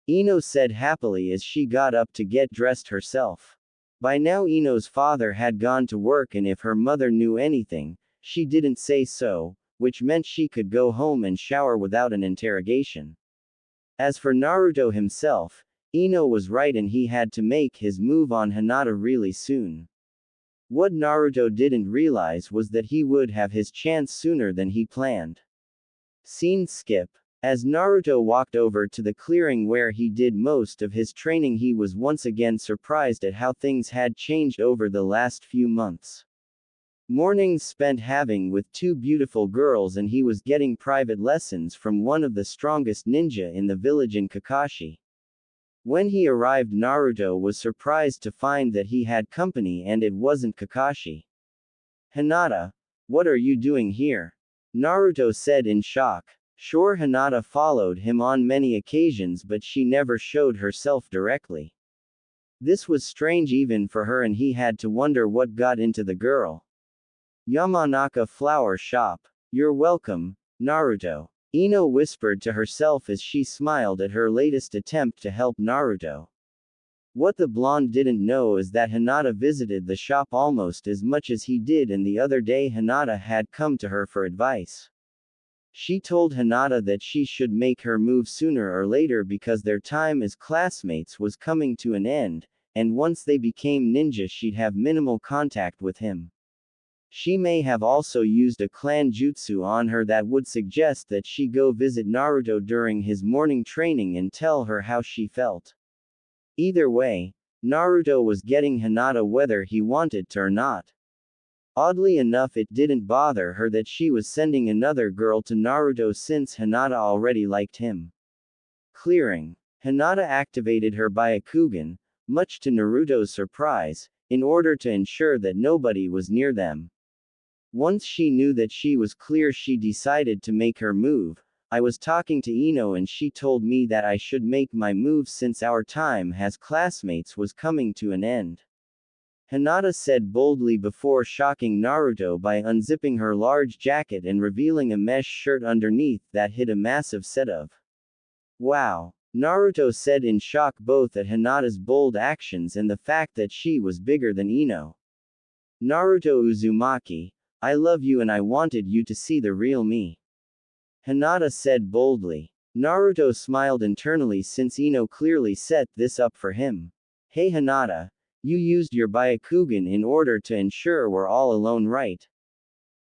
Ino said happily as she got up to get dressed herself. By now Ino's father had gone to work, and if her mother knew anything, she didn't say so, which meant she could go home and shower without an interrogation. As for Naruto himself, Ino was right and he had to make his move on Hinata really soon. What Naruto didn't realize was that he would have his chance sooner than he planned. Scene skip. As Naruto walked over to the clearing where he did most of his training, he was once again surprised at how things had changed over the last few months. Mornings spent having with two beautiful girls, and he was getting private lessons from one of the strongest ninja in the village in Kakashi. When he arrived, Naruto was surprised to find that he had company and it wasn't Kakashi. "Hinata, what are you doing here?" Naruto said in shock. Sure, Hinata followed him on many occasions, but she never showed herself directly. This was strange even for her, and he had to wonder what got into the girl. "Yamanaka flower shop. You're welcome, Naruto," Ino whispered to herself as she smiled at her latest attempt to help Naruto. What the blonde didn't know is that Hinata visited the shop almost as much as he did, and the other day Hinata had come to her for advice. She told Hinata that she should make her move sooner or later because their time as classmates was coming to an end, and once they became ninja she'd have minimal contact with him. She may have also used a clan jutsu on her that would suggest that she go visit Naruto during his morning training and tell her how she felt. Either way, Naruto was getting Hinata whether he wanted to or not. Oddly enough, it didn't bother her that she was sending another girl to Naruto since Hinata already liked him. Clearing. Hinata activated her Byakugan, much to Naruto's surprise, in order to ensure that nobody was near them. Once she knew that she was clear, she decided to make her move. "I was talking to Ino and she told me that I should make my move since our time as classmates was coming to an end," Hinata said boldly before shocking Naruto by unzipping her large jacket and revealing a mesh shirt underneath that hid a massive set of. "Wow," Naruto said in shock both at Hinata's bold actions and the fact that she was bigger than Ino. "Naruto Uzumaki, I love you and I wanted you to see the real me," Hinata said boldly. Naruto smiled internally since Ino clearly set this up for him. "Hey Hinata, you used your Byakugan in order to ensure we're all alone, right?"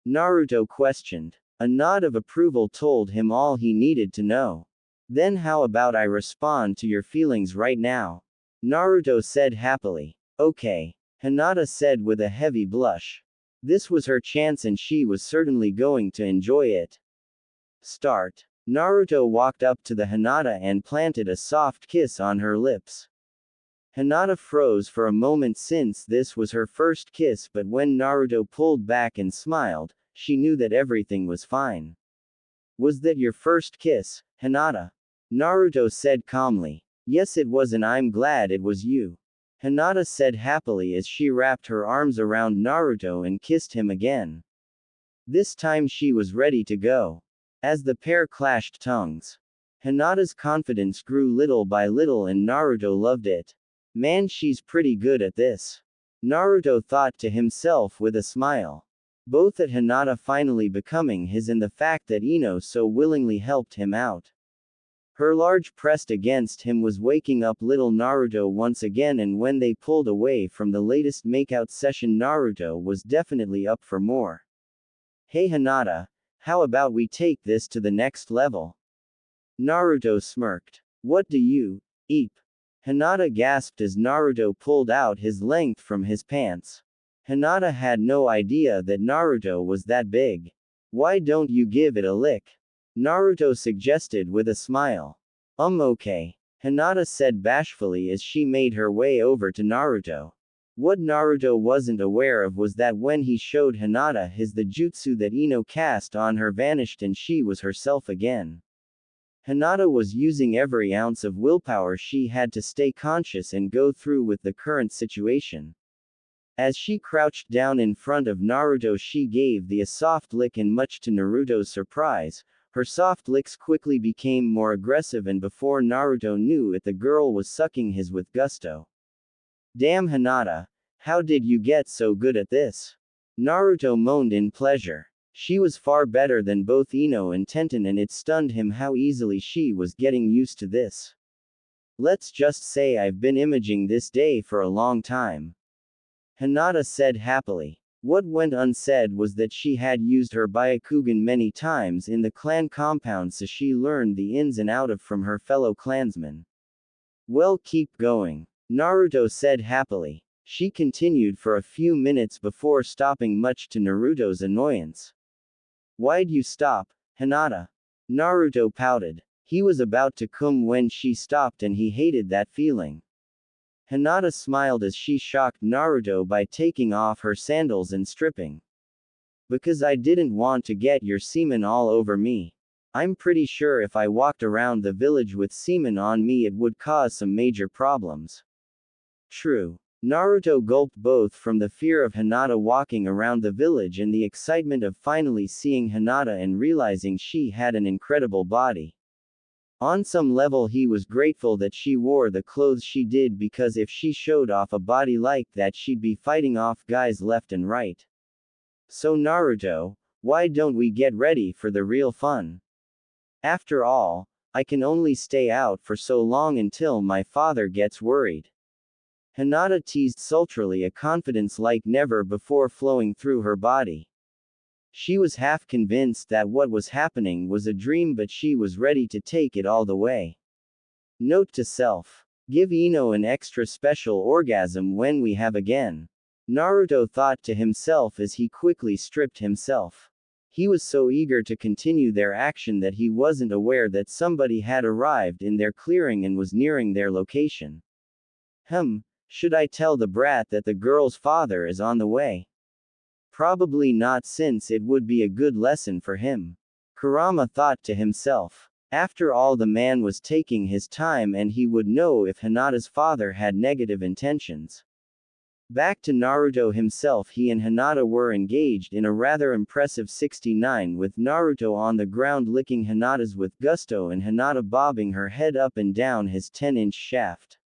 Naruto questioned. A nod of approval told him all he needed to know. "Then how about I respond to your feelings right now?" Naruto said happily. "Okay," Hinata said with a heavy blush. This was her chance and she was certainly going to enjoy it. Start. Naruto walked up to the Hinata and planted a soft kiss on her lips. Hinata froze for a moment since this was her first kiss, but when Naruto pulled back and smiled, she knew that everything was fine. "Was that your first kiss, Hinata?" Naruto said calmly. "Yes, it was, and I'm glad it was you," Hinata said happily as she wrapped her arms around Naruto and kissed him again. This time she was ready to go. As the pair clashed tongues, Hinata's confidence grew little by little and Naruto loved it. "Man, she's pretty good at this," Naruto thought to himself with a smile. Both at Hinata finally becoming his and the fact that Ino so willingly helped him out. Her large pressed against him was waking up little Naruto once again, and when they pulled away from the latest makeout session, Naruto was definitely up for more. "Hey Hinata, how about we take this to the next level?" Naruto smirked. "What do you, eep?" Hinata gasped as Naruto pulled out his length from his pants. Hinata had no idea that Naruto was that big. "Why don't you give it a lick?" Naruto suggested with a smile. Okay," Hinata said bashfully as she made her way over to Naruto. What Naruto wasn't aware of was that when he showed Hinata the jutsu that Ino cast on her vanished and she was herself again. Hinata was using every ounce of willpower she had to stay conscious and go through with the current situation. As she crouched down in front of Naruto, she gave a soft lick, and much to Naruto's surprise, her soft licks quickly became more aggressive, and before Naruto knew it, the girl was sucking his with gusto. "Damn Hinata, how did you get so good at this?" Naruto moaned in pleasure. She was far better than both Ino and Tenten, and it stunned him how easily she was getting used to this. Let's just say I've been imaging this day for a long time, Hinata said happily. What went unsaid was that she had used her Byakugan many times in the clan compound, so she learned the ins and outs from her fellow clansmen. Well, keep going, Naruto said happily. She continued for a few minutes before stopping, much to Naruto's annoyance. Why'd you stop, Hinata? Naruto pouted. He was about to come when she stopped, and he hated that feeling. Hinata smiled as she shocked Naruto by taking off her sandals and stripping. Because I didn't want to get your semen all over me. I'm pretty sure if I walked around the village with semen on me it would cause some major problems. True. Naruto gulped, both from the fear of Hinata walking around the village and the excitement of finally seeing Hinata and realizing she had an incredible body. On some level he was grateful that she wore the clothes she did, because if she showed off a body like that she'd be fighting off guys left and right. So Naruto, why don't we get ready for the real fun? After all, I can only stay out for so long until my father gets worried. Hinata teased sultrily, a confidence like never before flowing through her body. She was half convinced that what was happening was a dream, but she was ready to take it all the way. Note to self. Give Ino an extra special orgasm when we have again. Naruto thought to himself as he quickly stripped himself. He was so eager to continue their action that he wasn't aware that somebody had arrived in their clearing and was nearing their location. Should I tell the brat that the girl's father is on the way? Probably not, since it would be a good lesson for him. Kurama thought to himself. After all, the man was taking his time and he would know if Hinata's father had negative intentions. Back to Naruto himself, he and Hinata were engaged in a rather impressive 69, with Naruto on the ground licking Hinata's with gusto and Hinata bobbing her head up and down his 10-inch shaft.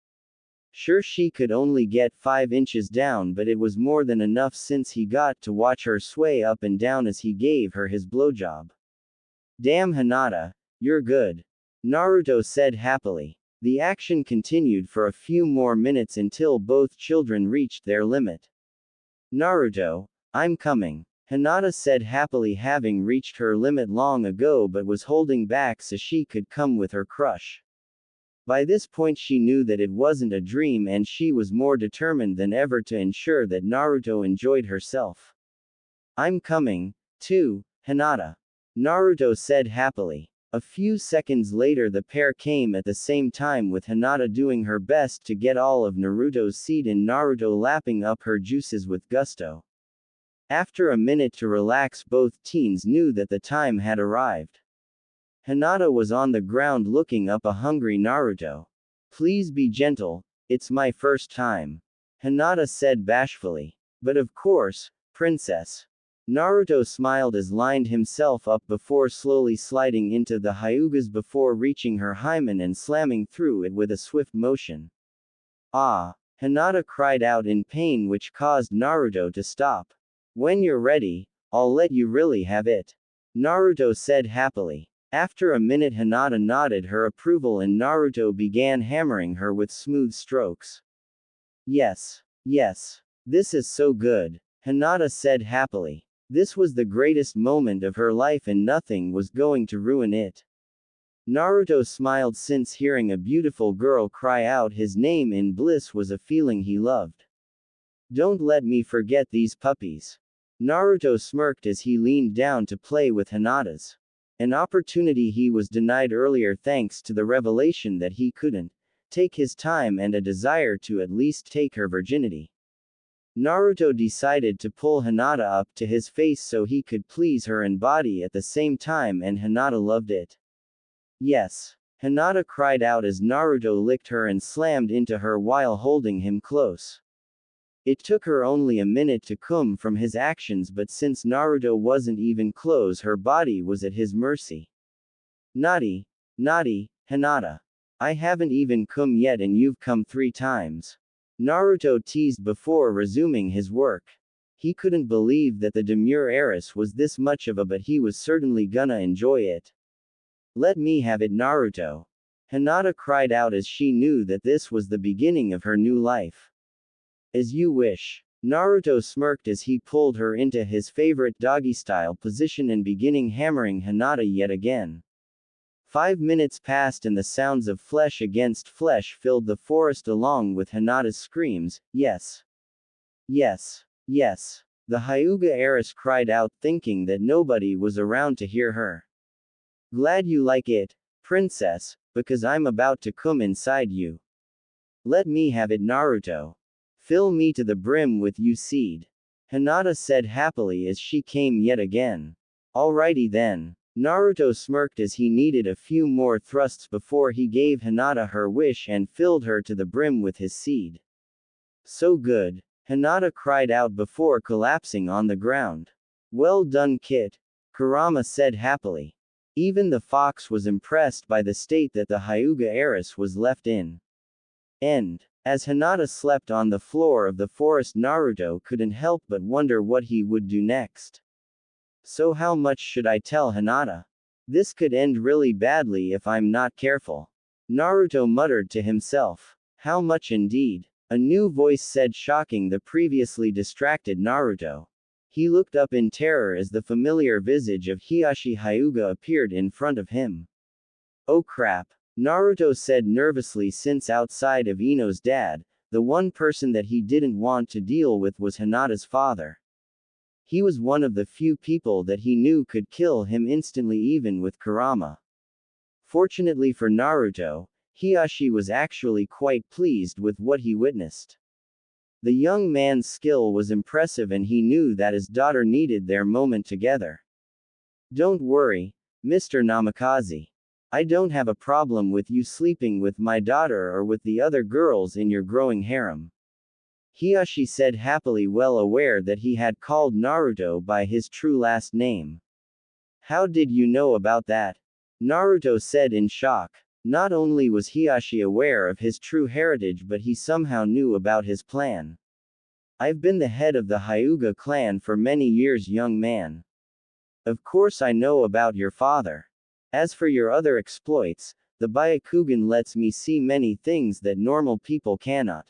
Sure, she could only get 5 inches down, but it was more than enough since he got to watch her sway up and down as he gave her his blowjob. Damn, Hinata, you're good, Naruto said happily. The action continued for a few more minutes until both children reached their limit. Naruto, I'm coming, Hinata said happily, having reached her limit long ago but was holding back so she could come with her crush. By this point she knew that it wasn't a dream, and she was more determined than ever to ensure that Naruto enjoyed herself. I'm coming, too, Hinata, Naruto said happily. A few seconds later the pair came at the same time, with Hinata doing her best to get all of Naruto's seed and Naruto lapping up her juices with gusto. After a minute to relax, both teens knew that the time had arrived. Hinata was on the ground looking up a hungry Naruto. Please be gentle, it's my first time, Hinata said bashfully. But of course, princess. Naruto smiled as lined himself up before slowly sliding into the hyugas before reaching her hymen and slamming through it with a swift motion. Ah! Hinata cried out in pain, which caused Naruto to stop. When you're ready, I'll let you really have it, Naruto said happily. After a minute Hinata nodded her approval and Naruto began hammering her with smooth strokes. Yes. This is so good, Hinata said happily. This was the greatest moment of her life and nothing was going to ruin it. Naruto smiled, since hearing a beautiful girl cry out his name in bliss was a feeling he loved. Don't let me forget these puppies. Naruto smirked as he leaned down to play with Hinata's. An opportunity he was denied earlier thanks to the revelation that he couldn't take his time and a desire to at least take her virginity. Naruto decided to pull Hinata up to his face so he could please her and body at the same time, and Hinata loved it. Yes, Hinata cried out as Naruto licked her and slammed into her while holding him close. It took her only a minute to come from his actions, but since Naruto wasn't even close, her body was at his mercy. Naughty, Hinata. I haven't even come yet and you've come 3 times. Naruto teased before resuming his work. He couldn't believe that the demure heiress was this much of a, but he was certainly gonna enjoy it. Let me have it, Naruto. Hinata cried out as she knew that this was the beginning of her new life. As you wish. Naruto smirked as he pulled her into his favorite doggy-style position and beginning hammering Hinata yet again. 5 minutes passed and the sounds of flesh against flesh filled the forest along with Hinata's screams, yes. Yes. Yes. The Hyuga heiress cried out thinking that nobody was around to hear her. Glad you like it, princess, because I'm about to come inside you. Let me have it, Naruto. Fill me to the brim with you seed. Hinata said happily as she came yet again. Alrighty then. Naruto smirked as he needed a few more thrusts before he gave Hinata her wish and filled her to the brim with his seed. So good. Hinata cried out before collapsing on the ground. Well done, Kit. Kurama said happily. Even the fox was impressed by the state that the Hyuga heiress was left in. End. As Hinata slept on the floor of the forest, Naruto couldn't help but wonder what he would do next. So how much should I tell Hinata? This could end really badly if I'm not careful. Naruto muttered to himself. How much indeed? A new voice said, shocking the previously distracted Naruto. He looked up in terror as the familiar visage of Hiashi Hyuga appeared in front of him. Oh crap. Naruto said nervously, since outside of Ino's dad, the one person that he didn't want to deal with was Hinata's father. He was one of the few people that he knew could kill him instantly even with Kurama. Fortunately for Naruto, Hiashi was actually quite pleased with what he witnessed. The young man's skill was impressive and he knew that his daughter needed their moment together. Don't worry, Mr. Namikaze. I don't have a problem with you sleeping with my daughter or with the other girls in your growing harem. Hiashi said happily, well aware that he had called Naruto by his true last name. How did you know about that? Naruto said in shock. Not only was Hiashi aware of his true heritage, but he somehow knew about his plan. I've been the head of the Hyuga clan for many years, young man. Of course I know about your father. As for your other exploits, the Byakugan lets me see many things that normal people cannot.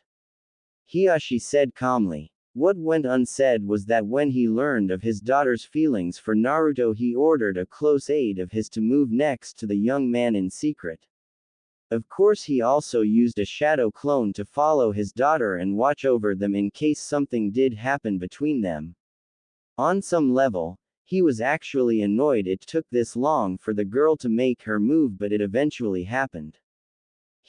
Hiashi said calmly. What went unsaid was that when he learned of his daughter's feelings for Naruto, he ordered a close aide of his to move next to the young man in secret. Of course, he also used a shadow clone to follow his daughter and watch over them in case something did happen between them. On some level, he was actually annoyed it took this long for the girl to make her move, but it eventually happened.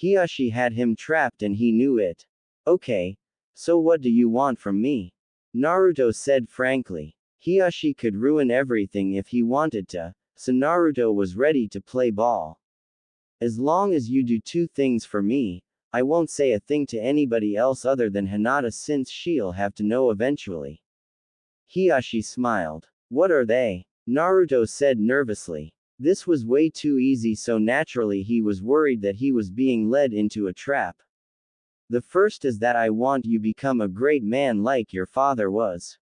Hiashi had him trapped and he knew it. Okay. So what do you want from me? Naruto said frankly. Hiashi could ruin everything if he wanted to, so Naruto was ready to play ball. As long as you do 2 things for me, I won't say a thing to anybody else other than Hinata, since she'll have to know eventually. Hiashi smiled. What are they? Naruto said nervously. This was way too easy, so naturally he was worried that he was being led into a trap. The first is that I want you become a great man like your father was.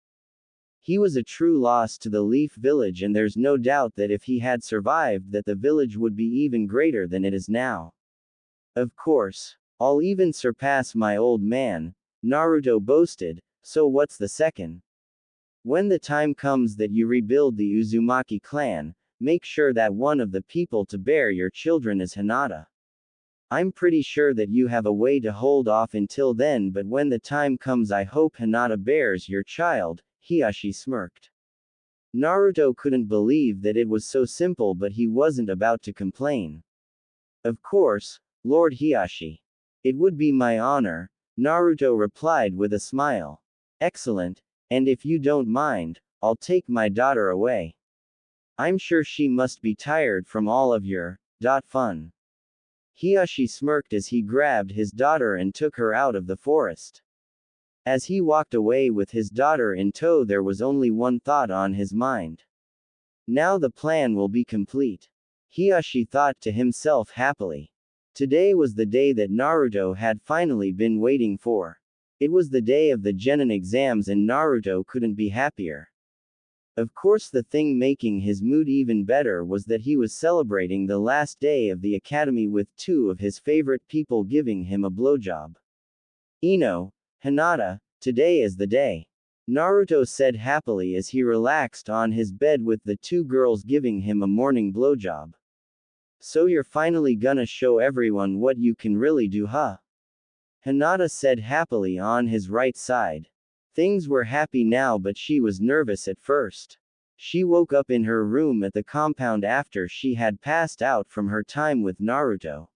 He was a true loss to the Leaf Village, and there's no doubt that if he had survived, that the village would be even greater than it is now. Of course. I'll even surpass my old man, Naruto boasted. So what's the second? When the time comes that you rebuild the Uzumaki clan, make sure that one of the people to bear your children is Hinata. I'm pretty sure that you have a way to hold off until then, but when the time comes, I hope Hinata bears your child. Hiashi smirked. Naruto couldn't believe that it was so simple, but he wasn't about to complain. Of course, Lord Hiashi. It would be my honor, Naruto replied with a smile. Excellent, and if you don't mind, I'll take my daughter away. I'm sure she must be tired from all of your fun. Hiashi smirked as he grabbed his daughter and took her out of the forest. As he walked away with his daughter in tow, there was only one thought on his mind. Now the plan will be complete. Hiashi thought to himself happily. Today was the day that Naruto had finally been waiting for. It was the day of the Genin exams and Naruto couldn't be happier. Of course, the thing making his mood even better was that he was celebrating the last day of the academy with two of his favorite people giving him a blowjob. Ino, Hinata, today is the day. Naruto said happily as he relaxed on his bed with the two girls giving him a morning blowjob. So you're finally gonna show everyone what you can really do, huh? Hinata said happily on his right side. Things were happy now, but she was nervous at first. She woke up in her room at the compound after she had passed out from her time with Naruto.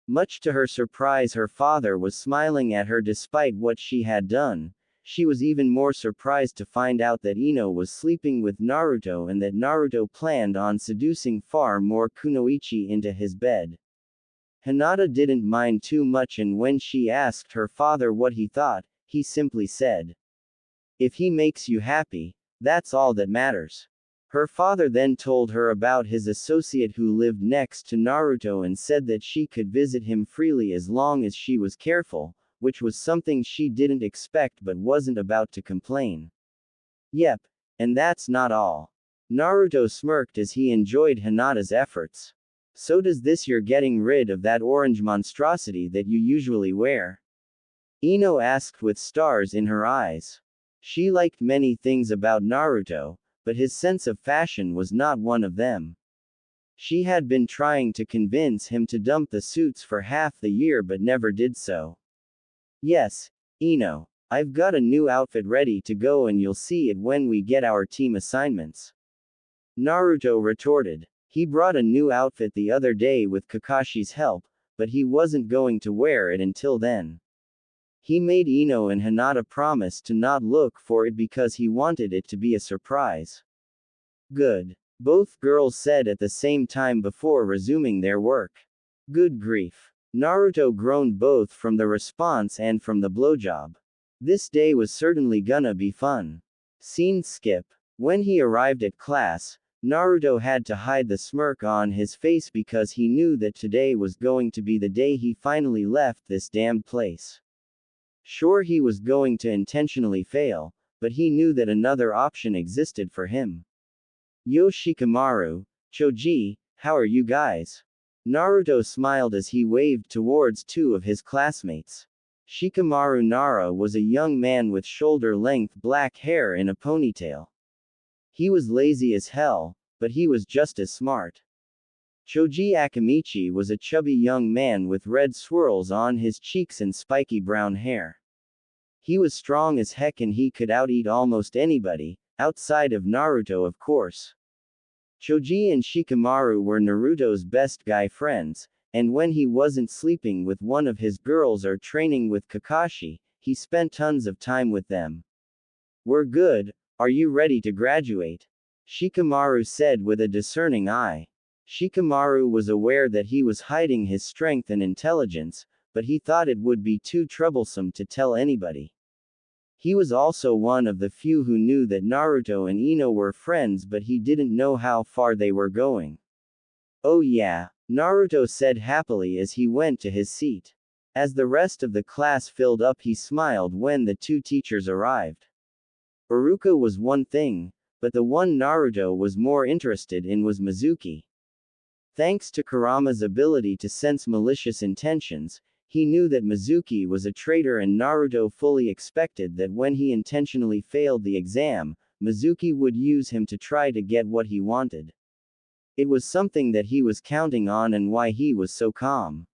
Much to her surprise, her father was smiling at her despite what she had done. She was even more surprised to find out that Ino was sleeping with Naruto and that Naruto planned on seducing far more kunoichi into his bed. Hinata didn't mind too much, and when she asked her father what he thought, he simply said, "If he makes you happy, that's all that matters." Her father then told her about his associate who lived next to Naruto and said that she could visit him freely as long as she was careful, which was something she didn't expect but wasn't about to complain. Yep, and that's not all. Naruto smirked as he enjoyed Hinata's efforts. So does this, you're getting rid of that orange monstrosity that you usually wear? Ino asked with stars in her eyes. She liked many things about Naruto, but his sense of fashion was not one of them. She had been trying to convince him to dump the suits for half the year but never did so. Yes, Ino. I've got a new outfit ready to go and you'll see it when we get our team assignments. Naruto retorted. He brought a new outfit the other day with Kakashi's help, but he wasn't going to wear it until then. He made Ino and Hinata promise to not look for it because he wanted it to be a surprise. Good. Both girls said at the same time before resuming their work. Good grief. Naruto groaned both from the response and from the blowjob. This day was certainly gonna be fun. Scene skip. When he arrived at class, Naruto had to hide the smirk on his face because he knew that today was going to be the day he finally left this damned place. Sure, he was going to intentionally fail, but he knew that another option existed for him. Yo Shikamaru, Choji, how are you guys? Naruto smiled as he waved towards two of his classmates. Shikamaru Nara was a young man with shoulder-length black hair in a ponytail. He was lazy as hell, but he was just as smart. Choji Akamichi was a chubby young man with red swirls on his cheeks and spiky brown hair. He was strong as heck and he could out-eat almost anybody, outside of Naruto of course. Choji and Shikamaru were Naruto's best guy friends, and when he wasn't sleeping with one of his girls or training with Kakashi, he spent tons of time with them. We're good, are you ready to graduate? Shikamaru said with a discerning eye. Shikamaru was aware that he was hiding his strength and intelligence, but he thought it would be too troublesome to tell anybody. He was also one of the few who knew that Naruto and Ino were friends, but he didn't know how far they were going. Oh yeah, Naruto said happily as he went to his seat. As the rest of the class filled up, he smiled when the two teachers arrived. Iruka was one thing, but the one Naruto was more interested in was Mizuki. Thanks to Kurama's ability to sense malicious intentions, he knew that Mizuki was a traitor, and Naruto fully expected that when he intentionally failed the exam, Mizuki would use him to try to get what he wanted. It was something that he was counting on and why he was so calm.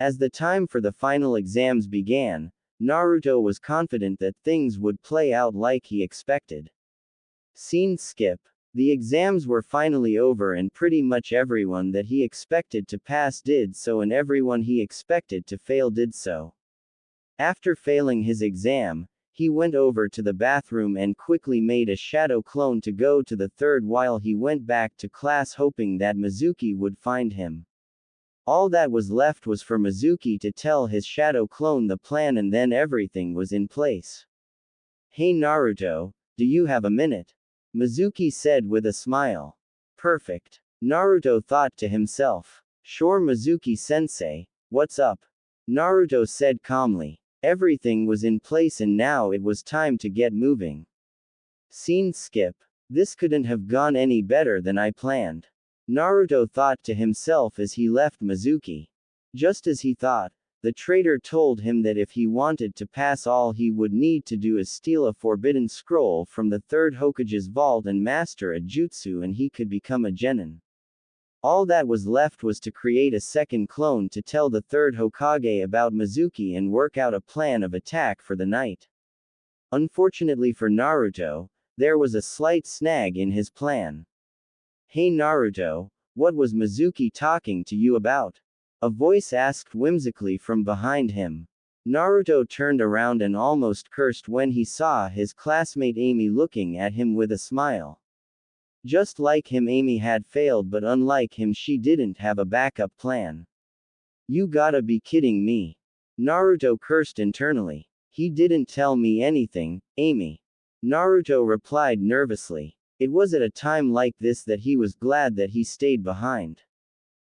As the time for the final exams began, Naruto was confident that things would play out like he expected. Scene skip. The exams were finally over and pretty much everyone that he expected to pass did so and everyone he expected to fail did so. After failing his exam, he went over to the bathroom and quickly made a shadow clone to go to the third while he went back to class hoping that Mizuki would find him. All that was left was for Mizuki to tell his shadow clone the plan and then everything was in place. Hey Naruto, do you have a minute? Mizuki said with a smile. Perfect. Naruto thought to himself. Sure Mizuki-sensei, what's up? Naruto said calmly. Everything was in place and now it was time to get moving. Scene skip. This couldn't have gone any better than I planned. Naruto thought to himself as he left Mizuki. Just as he thought, the traitor told him that if he wanted to pass all he would need to do is steal a forbidden scroll from the third Hokage's vault and master a jutsu and he could become a genin. All that was left was to create a second clone to tell the third Hokage about Mizuki and work out a plan of attack for the night. Unfortunately for Naruto, there was a slight snag in his plan. "Hey Naruto, what was Mizuki talking to you about?" a voice asked whimsically from behind him. Naruto turned around and almost cursed when he saw his classmate Amy looking at him with a smile. Just like him, Amy had failed, but unlike him, she didn't have a backup plan. "You gotta be kidding me." Naruto cursed internally. "He didn't tell me anything, Amy." Naruto replied nervously. It was at a time like this that he was glad that he stayed behind.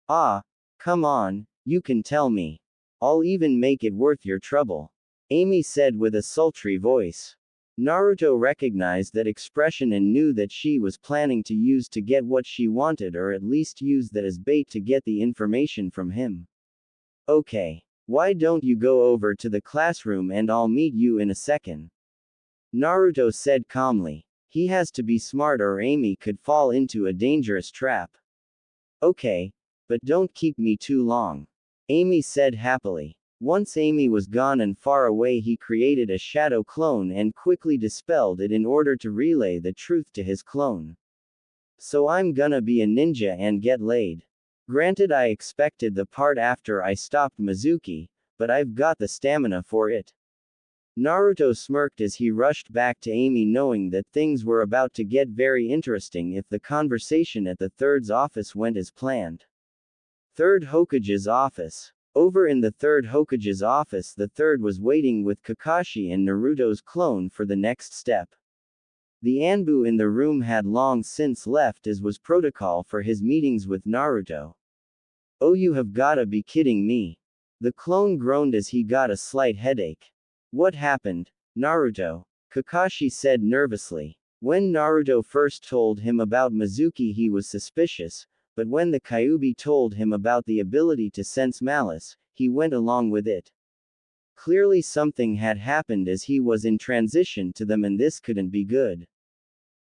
"Ah, come on, you can tell me. I'll even make it worth your trouble," Amy said with a sultry voice. Naruto recognized that expression and knew that she was planning to use to get what she wanted, or at least use that as bait to get the information from him. "Okay. Why don't you go over to the classroom and I'll meet you in a second," Naruto said calmly. He has to be smart or Amy could fall into a dangerous trap. "Okay. But don't keep me too long," Amy said happily. Once Amy was gone and far away, he created a shadow clone and quickly dispelled it in order to relay the truth to his clone. "So I'm gonna be a ninja and get laid. Granted, I expected the part after I stopped Mizuki, but I've got the stamina for it." Naruto smirked as he rushed back to Amy, knowing that things were about to get very interesting if the conversation at the third's office went as planned. Third Hokage's office. Over in the third Hokage's office, the third was waiting with Kakashi and Naruto's clone for the next step. The Anbu in the room had long since left, as was protocol for his meetings with Naruto. "Oh, you have gotta be kidding me." The clone groaned as he got a slight headache. "What happened, Naruto?" Kakashi said nervously. When Naruto first told him about Mizuki, he was suspicious, but when the Kyuubi told him about the ability to sense malice, he went along with it. Clearly something had happened as he was in transition to them, and this couldn't be good.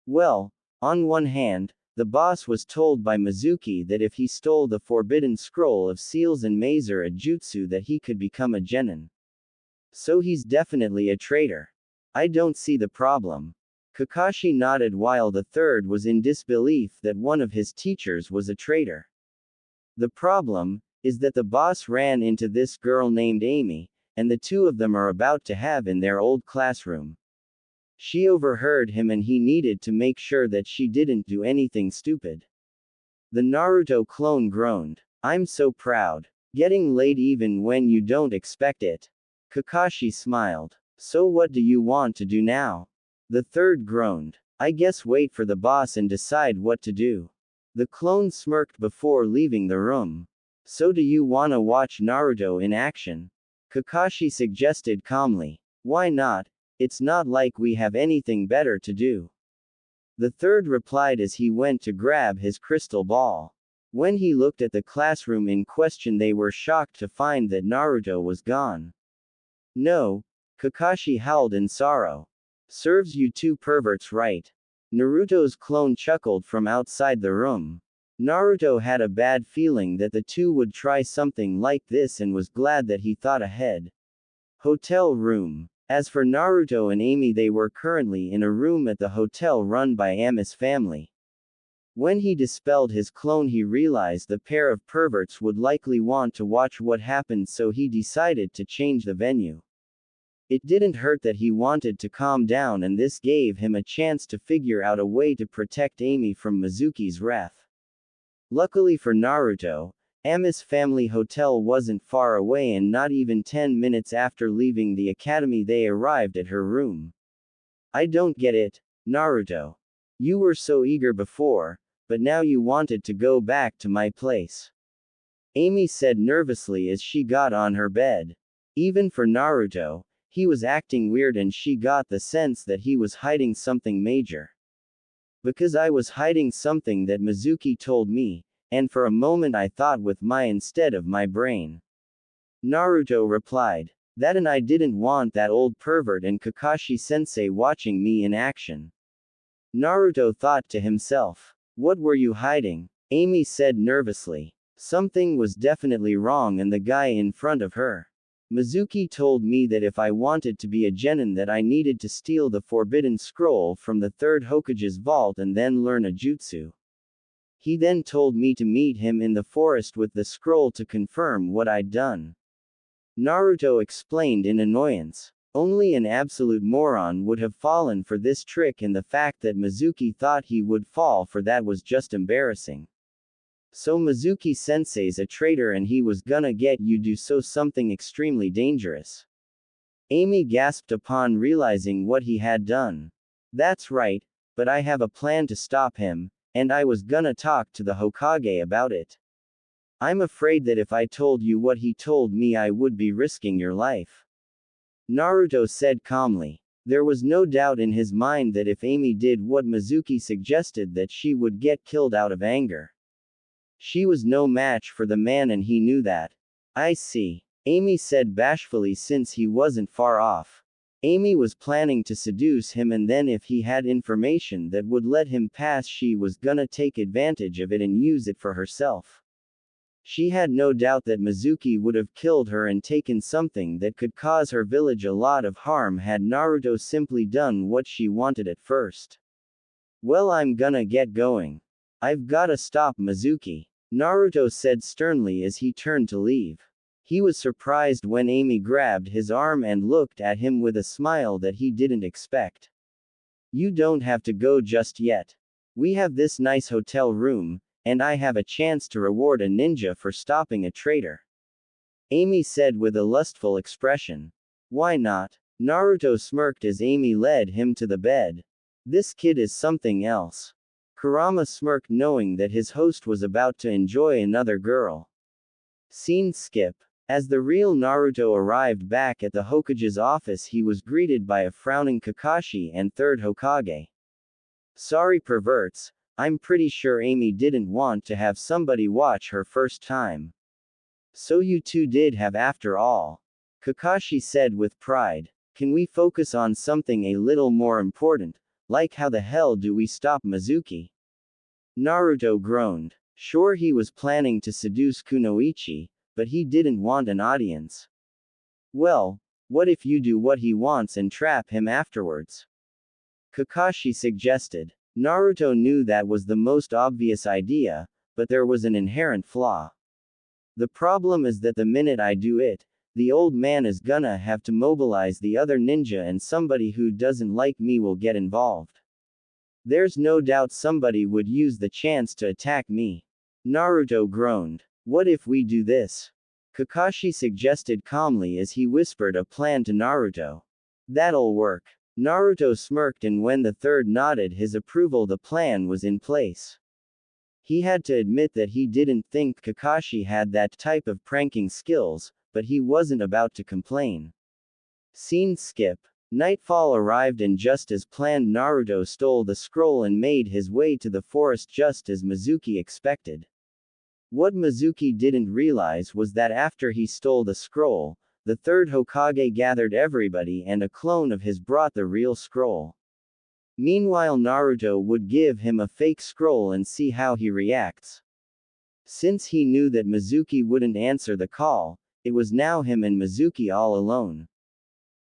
Well, on one hand, the boss was told by Mizuki that if he stole the forbidden scroll of seals and mazer a jutsu that he could become a genin. So he's definitely a traitor. I don't see the problem. Kakashi nodded while the third was in disbelief that one of his teachers was a traitor. The problem is that the boss ran into this girl named Amy, and the two of them are about to have in their old classroom. She overheard him and he needed to make sure that she didn't do anything stupid. The Naruto clone groaned. "I'm so proud. Getting laid even when you don't expect it." Kakashi smiled. "So what do you want to do now?" The third groaned. "I guess wait for the boss and decide what to do." The clone smirked before leaving the room. "So do you wanna watch Naruto in action?" Kakashi suggested calmly. "Why not? It's not like we have anything better to do." The third replied as he went to grab his crystal ball. When he looked at the classroom in question, they were shocked to find that Naruto was gone. "No," Kakashi howled in sorrow. "Serves you two perverts right." Naruto's clone chuckled from outside the room. Naruto had a bad feeling that the two would try something like this and was glad that he thought ahead. Hotel room. As for Naruto and Amy, they were currently in a room at the hotel run by Ami's family. When he dispelled his clone, he realized the pair of perverts would likely want to watch what happened, so he decided to change the venue. It didn't hurt that he wanted to calm down, and this gave him a chance to figure out a way to protect Amy from Mizuki's wrath. Luckily for Naruto, Ami's family hotel wasn't far away, and not even 10 minutes after leaving the academy they arrived at her room. "I don't get it, Naruto. You were so eager before, but now you wanted to go back to my place," Amy said nervously as she got on her bed. Even for Naruto, He was acting weird and she got the sense that he was hiding something major. Because I was hiding something that Mizuki told me, and for a moment I thought with my instead of my brain. Naruto replied. That and I didn't want that old pervert and Kakashi-sensei watching me in action. Naruto thought to himself. What were you hiding? Amy said nervously. Something was definitely wrong and the guy in front of her. Mizuki told me that if I wanted to be a genin that I needed to steal the forbidden scroll from the third Hokage's vault and then learn a jutsu. He then told me to meet him in the forest with the scroll to confirm what I'd done. Naruto explained in annoyance. Only an absolute moron would have fallen for this trick, and the fact that Mizuki thought he would fall for that was just embarrassing. So Mizuki-sensei's a traitor and he was gonna get you do something extremely dangerous. Amy gasped upon realizing what he had done. That's right, but I have a plan to stop him, and I was gonna talk to the Hokage about it. I'm afraid that if I told you what he told me I would be risking your life. Naruto said calmly. There was no doubt in his mind that if Amy did what Mizuki suggested that she would get killed out of anger. She was no match for the man and he knew that. I see. Amy said bashfully since he wasn't far off. Amy was planning to seduce him and then if he had information that would let him pass she was gonna take advantage of it and use it for herself. She had no doubt that Mizuki would have killed her and taken something that could cause her village a lot of harm had Naruto simply done what she wanted at first. Well, I'm gonna get going. I've gotta stop Mizuki, Naruto said sternly as he turned to leave. He was surprised when Amy grabbed his arm and looked at him with a smile that he didn't expect. You don't have to go just yet. We have this nice hotel room, and I have a chance to reward a ninja for stopping a traitor. Amy said with a lustful expression. Why not? Naruto smirked as Amy led him to the bed. This kid is something else. Kurama smirked knowing that his host was about to enjoy another girl. Scene skip. As the real Naruto arrived back at the Hokage's office he was greeted by a frowning Kakashi and third Hokage. Sorry perverts, I'm pretty sure Amy didn't want to have somebody watch her first time. So you two did have after all. Kakashi said with pride. Can we focus on something a little more important, like how the hell do we stop Mizuki? Naruto groaned. Sure, he was planning to seduce Kunoichi, but he didn't want an audience. Well, what if you do what he wants and trap him afterwards? Kakashi suggested. Naruto knew that was the most obvious idea, but there was an inherent flaw. The problem is that the minute I do it, the old man is gonna have to mobilize the other ninja and somebody who doesn't like me will get involved. There's no doubt somebody would use the chance to attack me. Naruto groaned. What if we do this? Kakashi suggested calmly as he whispered a plan to Naruto. That'll work. Naruto smirked and when the third nodded his approval the plan was in place. He had to admit that he didn't think Kakashi had that type of pranking skills, but he wasn't about to complain. Scene skip. Nightfall arrived and just as planned Naruto stole the scroll and made his way to the forest just as Mizuki expected. What Mizuki didn't realize was that after he stole the scroll, the third Hokage gathered everybody and a clone of his brought the real scroll. Meanwhile Naruto would give him a fake scroll and see how he reacts. Since he knew that Mizuki wouldn't answer the call, it was now him and Mizuki all alone.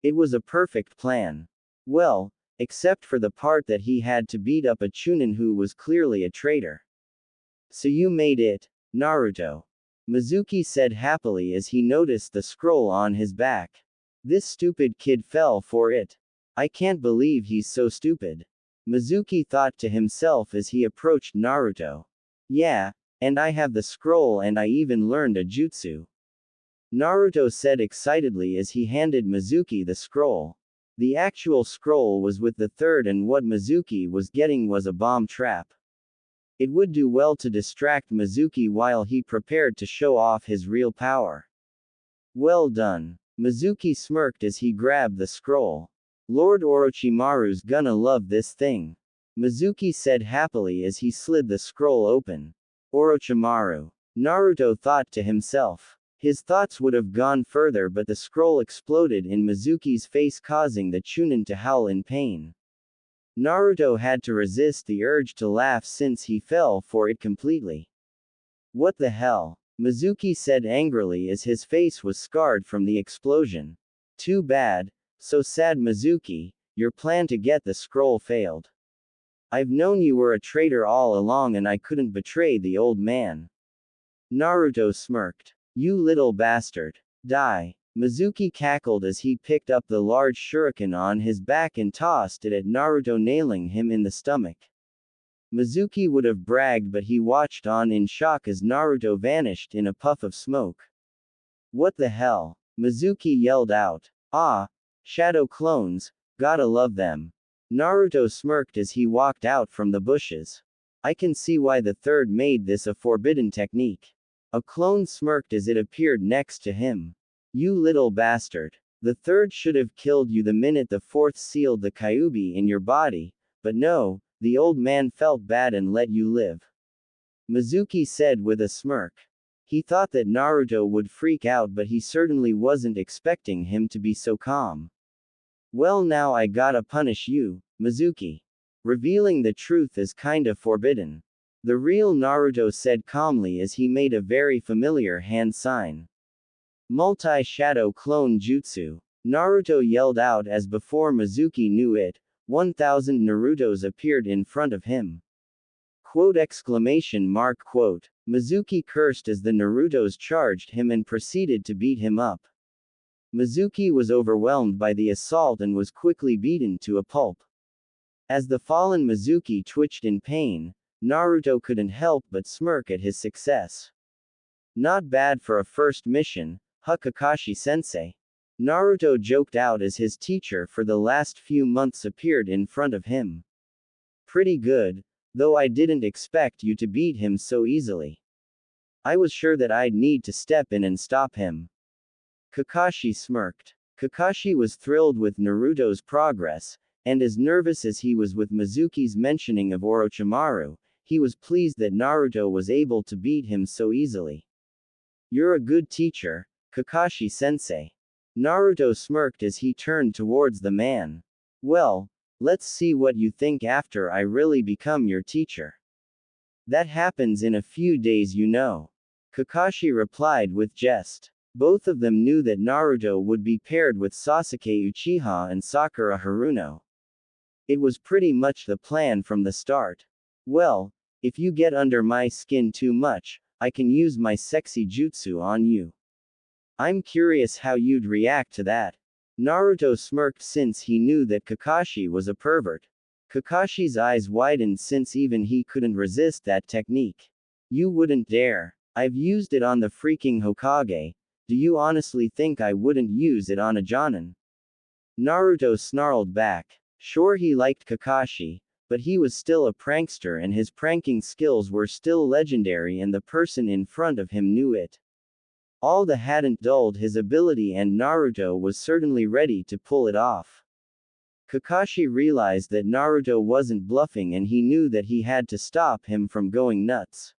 It was a perfect plan. Well, except for the part that he had to beat up a Chunin who was clearly a traitor. So you made it, Naruto. Mizuki said happily as he noticed the scroll on his back. This stupid kid fell for it. I can't believe he's so stupid. Mizuki thought to himself as he approached Naruto. Yeah, and I have the scroll and I even learned a jutsu. Naruto said excitedly as he handed Mizuki the scroll. The actual scroll was with the third and what Mizuki was getting was a bomb trap. It would do well to distract Mizuki while he prepared to show off his real power. Well done. Mizuki smirked as he grabbed the scroll. Lord Orochimaru's gonna love this thing. Mizuki said happily as he slid the scroll open. Orochimaru. Naruto thought to himself. His thoughts would have gone further, but the scroll exploded in Mizuki's face, causing the Chunin to howl in pain. Naruto had to resist the urge to laugh since he fell for it completely. What the hell? Mizuki said angrily as his face was scarred from the explosion. Too bad. So sad, Mizuki, your plan to get the scroll failed. I've known you were a traitor all along and I couldn't betray the old man. Naruto smirked. You little bastard. Die. Mizuki cackled as he picked up the large shuriken on his back and tossed it at Naruto, nailing him in the stomach. Mizuki would have bragged, but he watched on in shock as Naruto vanished in a puff of smoke. What the hell? Mizuki yelled out. Ah, shadow clones, gotta love them. Naruto smirked as he walked out from the bushes. I can see why the third made this a forbidden technique. A clone smirked as it appeared next to him. You little bastard. The third should have killed you the minute the fourth sealed the Kyuubi in your body, but no, the old man felt bad and let you live. Mizuki said with a smirk. He thought that Naruto would freak out, but he certainly wasn't expecting him to be so calm. Well, now I gotta punish you, Mizuki. Revealing the truth is kinda forbidden. The real Naruto said calmly as he made a very familiar hand sign. Multi-shadow clone jutsu. Naruto yelled out as before Mizuki knew it, 1,000 Narutos appeared in front of him. Quote exclamation mark quote. Mizuki cursed as the Narutos charged him and proceeded to beat him up. Mizuki was overwhelmed by the assault and was quickly beaten to a pulp. As the fallen Mizuki twitched in pain, Naruto couldn't help but smirk at his success. Not bad for a first mission, Kakashi-sensei. Naruto joked out as his teacher for the last few months appeared in front of him. Pretty good, though I didn't expect you to beat him so easily. I was sure that I'd need to step in and stop him. Kakashi smirked. Kakashi was thrilled with Naruto's progress, and as nervous as he was with Mizuki's mentioning of Orochimaru, he was pleased that Naruto was able to beat him so easily. You're a good teacher, Kakashi-sensei. Naruto smirked as he turned towards the man. Well, let's see what you think after I really become your teacher. That happens in a few days, you know. Kakashi replied with jest. Both of them knew that Naruto would be paired with Sasuke Uchiha and Sakura Haruno. It was pretty much the plan from the start. Well, if you get under my skin too much, I can use my sexy jutsu on you. I'm curious how you'd react to that. Naruto smirked since he knew that Kakashi was a pervert. Kakashi's eyes widened since even he couldn't resist that technique. You wouldn't dare. I've used it on the freaking Hokage. Do you honestly think I wouldn't use it on a Jonin? Naruto snarled back. Sure, he liked Kakashi, but he was still a prankster and his pranking skills were still legendary and the person in front of him knew it. All that hadn't dulled his ability and Naruto was certainly ready to pull it off. Kakashi realized that Naruto wasn't bluffing and he knew that he had to stop him from going nuts.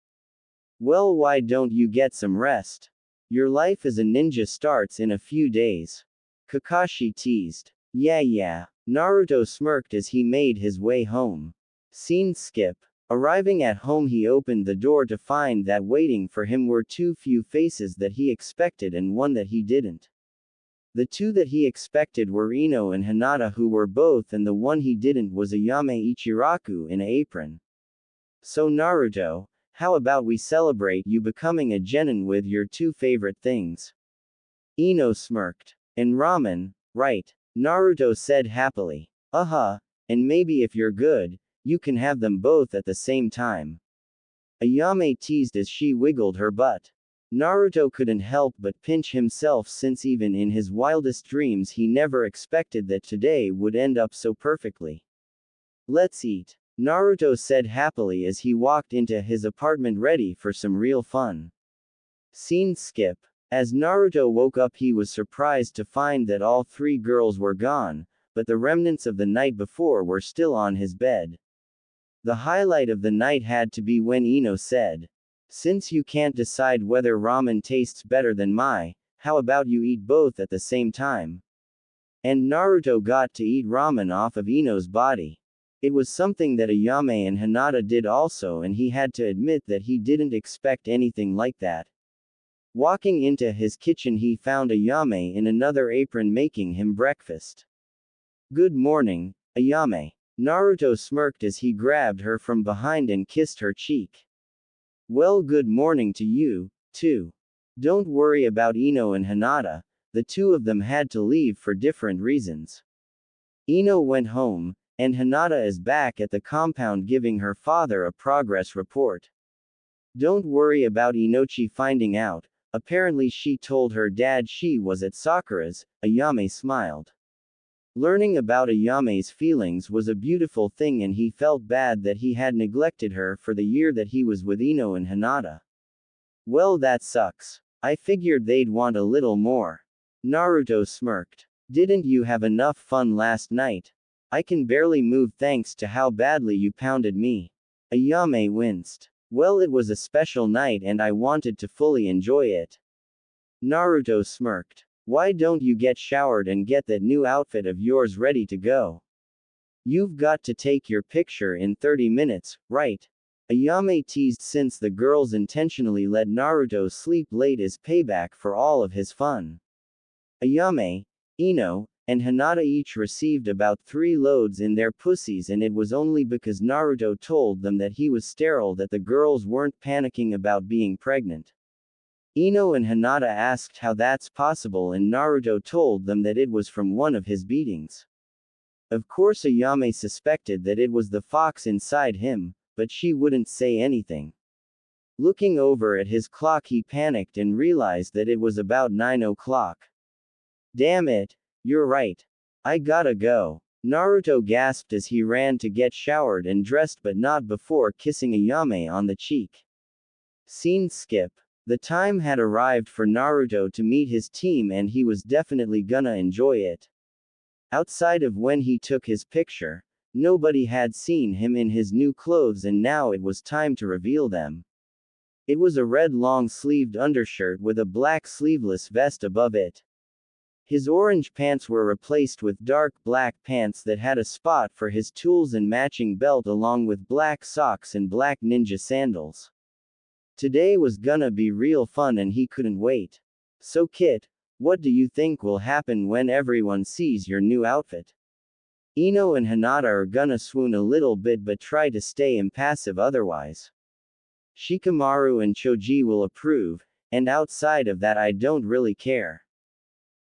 Well, why don't you get some rest? Your life as a ninja starts in a few days. Kakashi teased. Yeah. Naruto smirked as he made his way home. Scene skip. Arriving at home, he opened the door to find that waiting for him were too few faces that he expected and one that he didn't. The two that he expected were Ino and Hinata, who were both, and the one he didn't was Ayame Ichiraku in an apron. So Naruto, how about we celebrate you becoming a genin with your two favorite things? Ino smirked. And ramen, right? Naruto said happily. And maybe if you're good, you can have them both at the same time. Ayame teased as she wiggled her butt. Naruto couldn't help but pinch himself since even in his wildest dreams he never expected that today would end up so perfectly. Let's eat, Naruto said happily as he walked into his apartment ready for some real fun. Scene skip. As Naruto woke up, he was surprised to find that all three girls were gone, but the remnants of the night before were still on his bed. The highlight of the night had to be when Ino said, "Since you can't decide whether ramen tastes better than mai, how about you eat both at the same time?" And Naruto got to eat ramen off of Ino's body. It was something that Ayame and Hinata did also, and he had to admit that he didn't expect anything like that. Walking into his kitchen, he found Ayame in another apron making him breakfast. "Good morning, Ayame." Naruto smirked as he grabbed her from behind and kissed her cheek. "Well, good morning to you, too. Don't worry about Ino and Hinata, the two of them had to leave for different reasons. Ino went home, and Hinata is back at the compound giving her father a progress report. Don't worry about Inochi finding out, apparently she told her dad she was at Sakura's." Ayame smiled. Learning about Ayame's feelings was a beautiful thing, and he felt bad that he had neglected her for the year that he was with Ino and Hinata. "Well, that sucks. I figured they'd want a little more." Naruto smirked. "Didn't you have enough fun last night? I can barely move thanks to how badly you pounded me." Ayame winced. "Well, it was a special night and I wanted to fully enjoy it." Naruto smirked. "Why don't you get showered and get that new outfit of yours ready to go? You've got to take your picture in 30 minutes, right?" Ayame teased, since the girls intentionally let Naruto sleep late as payback for all of his fun. Ayame, Ino, and Hinata each received about 3 loads in their pussies, and it was only because Naruto told them that he was sterile that the girls weren't panicking about being pregnant. Ino and Hinata asked how that's possible, and Naruto told them that it was from one of his beatings. Of course, Ayame suspected that it was the fox inside him, but she wouldn't say anything. Looking over at his clock, he panicked and realized that it was about 9 o'clock. "Damn it, you're right. I gotta go." Naruto gasped as he ran to get showered and dressed, but not before kissing Ayame on the cheek. Scene skip. The time had arrived for Naruto to meet his team, and he was definitely gonna enjoy it. Outside of when he took his picture, nobody had seen him in his new clothes, and now it was time to reveal them. It was a red long-sleeved undershirt with a black sleeveless vest above it. His orange pants were replaced with dark black pants that had a spot for his tools and matching belt, along with black socks and black ninja sandals. Today was gonna be real fun and he couldn't wait. "So Kit, what do you think will happen when everyone sees your new outfit?" Ino and Hinata are gonna swoon a little bit but try to stay impassive otherwise. Shikamaru and Choji will approve, and outside of that I don't really care.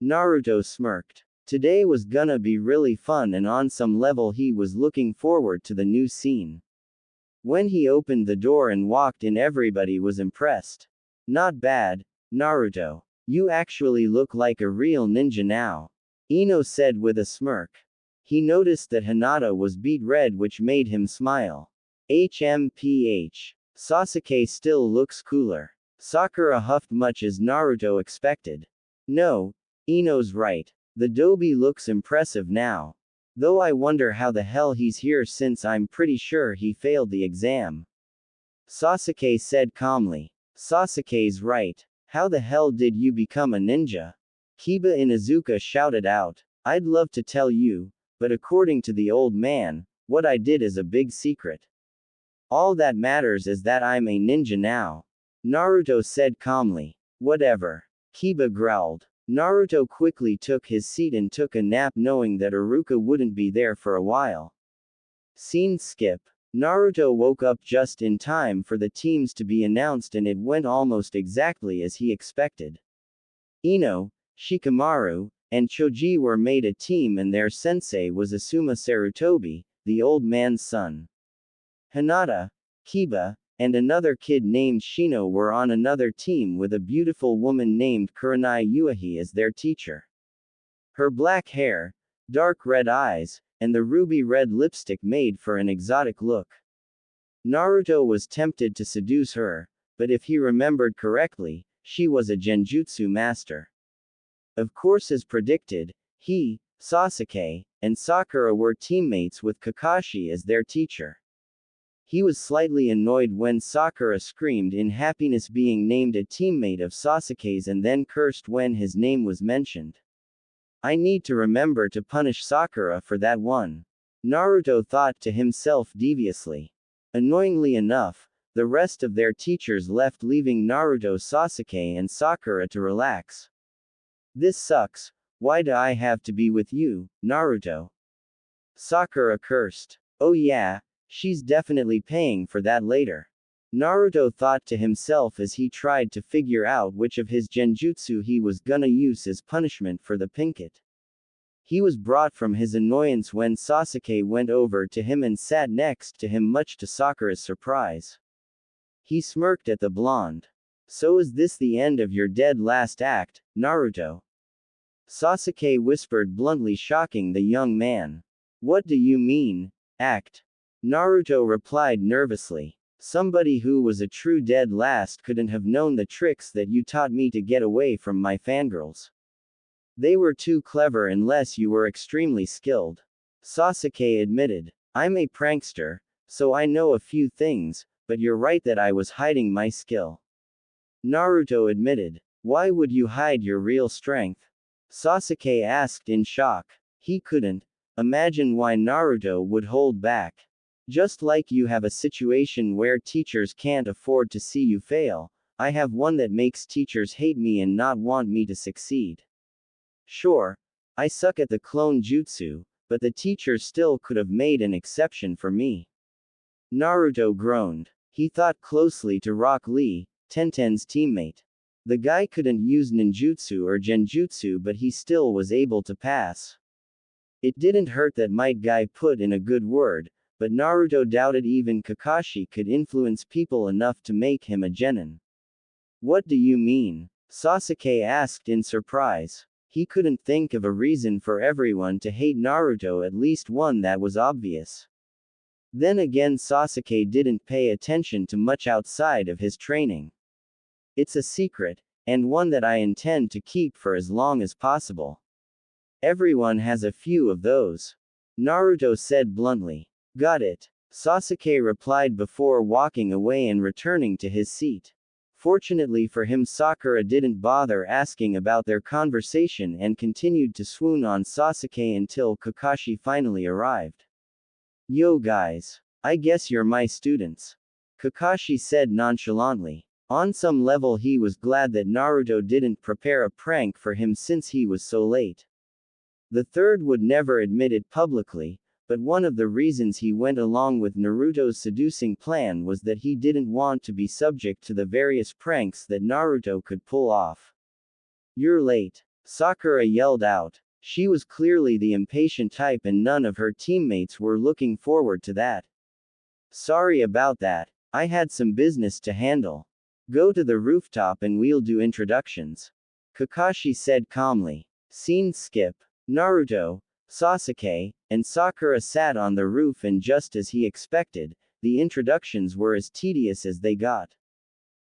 Naruto smirked. Today was gonna be really fun, and on some level he was looking forward to the new scene. When he opened the door and walked in, everybody was impressed. "Not bad, Naruto. You actually look like a real ninja now," Ino said with a smirk. He noticed that Hinata was beet red, which made him smile. HMPH. Sasuke still looks cooler. Sakura huffed, much as Naruto expected. "No, Ino's right. The Dobi looks impressive now. Though I wonder how the hell he's here, since I'm pretty sure he failed the exam." Sasuke said calmly. "Sasuke's right. How the hell did you become a ninja?" Kiba Inuzuka shouted out. "I'd love to tell you, but according to the old man, what I did is a big secret. All that matters is that I'm a ninja now." Naruto said calmly. "Whatever." Kiba growled. Naruto quickly took his seat and took a nap, knowing that Iruka wouldn't be there for a while. Scene skip. Naruto woke up just in time for the teams to be announced, and it went almost exactly as he expected. Ino, Shikamaru, and Choji were made a team, and their sensei was Asuma Sarutobi, the old man's son. Hinata, Kiba, and another kid named Shino were on another team with a beautiful woman named Kurenai Yuahi as their teacher. Her black hair, dark red eyes, and the ruby red lipstick made for an exotic look. Naruto was tempted to seduce her, but if he remembered correctly, she was a Genjutsu master. Of course, as predicted, he, Sasuke, and Sakura were teammates with Kakashi as their teacher. He was slightly annoyed when Sakura screamed in happiness being named a teammate of Sasuke's and then cursed when his name was mentioned. I need to remember to punish Sakura for that one. Naruto thought to himself deviously. Annoyingly enough, the rest of their teachers left, leaving Naruto, Sasuke, and Sakura to relax. This sucks. Why do I have to be with you, Naruto? Sakura cursed. Oh yeah, she's definitely paying for that later. Naruto thought to himself as he tried to figure out which of his genjutsu he was gonna use as punishment for the pinkett. He was brought from his annoyance when Sasuke went over to him and sat next to him, much to Sakura's surprise. He smirked at the blonde. So is this the end of your dead last act, Naruto? Sasuke whispered bluntly, shocking the young man. What do you mean, act? Naruto replied nervously. Somebody who was a true dead last couldn't have known the tricks that you taught me to get away from my fangirls. They were too clever unless you were extremely skilled. Sasuke admitted. I'm a prankster, so I know a few things, but you're right that I was hiding my skill. Naruto admitted. Why would you hide your real strength? Sasuke asked in shock. He couldn't imagine why Naruto would hold back. Just like you have a situation where teachers can't afford to see you fail, I have one that makes teachers hate me and not want me to succeed. Sure, I suck at the clone jutsu, but the teachers still could have made an exception for me. Naruto groaned. He thought closely to Rock Lee, Tenten's teammate. The guy couldn't use ninjutsu or genjutsu, but he still was able to pass. It didn't hurt that Might Guy put in a good word, but Naruto doubted even Kakashi could influence people enough to make him a genin. What do you mean? Sasuke asked in surprise. He couldn't think of a reason for everyone to hate Naruto, at least one that was obvious. Then again, Sasuke didn't pay attention to much outside of his training. It's a secret, and one that I intend to keep for as long as possible. Everyone has a few of those. Naruto said bluntly. Got it. Sasuke replied before walking away and returning to his seat. Fortunately for him, Sakura didn't bother asking about their conversation and continued to swoon on Sasuke until Kakashi finally arrived. Yo guys. I guess you're my students. Kakashi said nonchalantly. On some level he was glad that Naruto didn't prepare a prank for him since he was so late. The third would never admit it publicly, but one of the reasons he went along with Naruto's seducing plan was that he didn't want to be subject to the various pranks that Naruto could pull off. You're late. Sakura yelled out. She was clearly the impatient type and none of her teammates were looking forward to that. Sorry about that. I had some business to handle. Go to the rooftop and we'll do introductions. Kakashi said calmly. Scene skip. Naruto, Sasuke, and Sakura sat on the roof, and just as he expected, the introductions were as tedious as they got.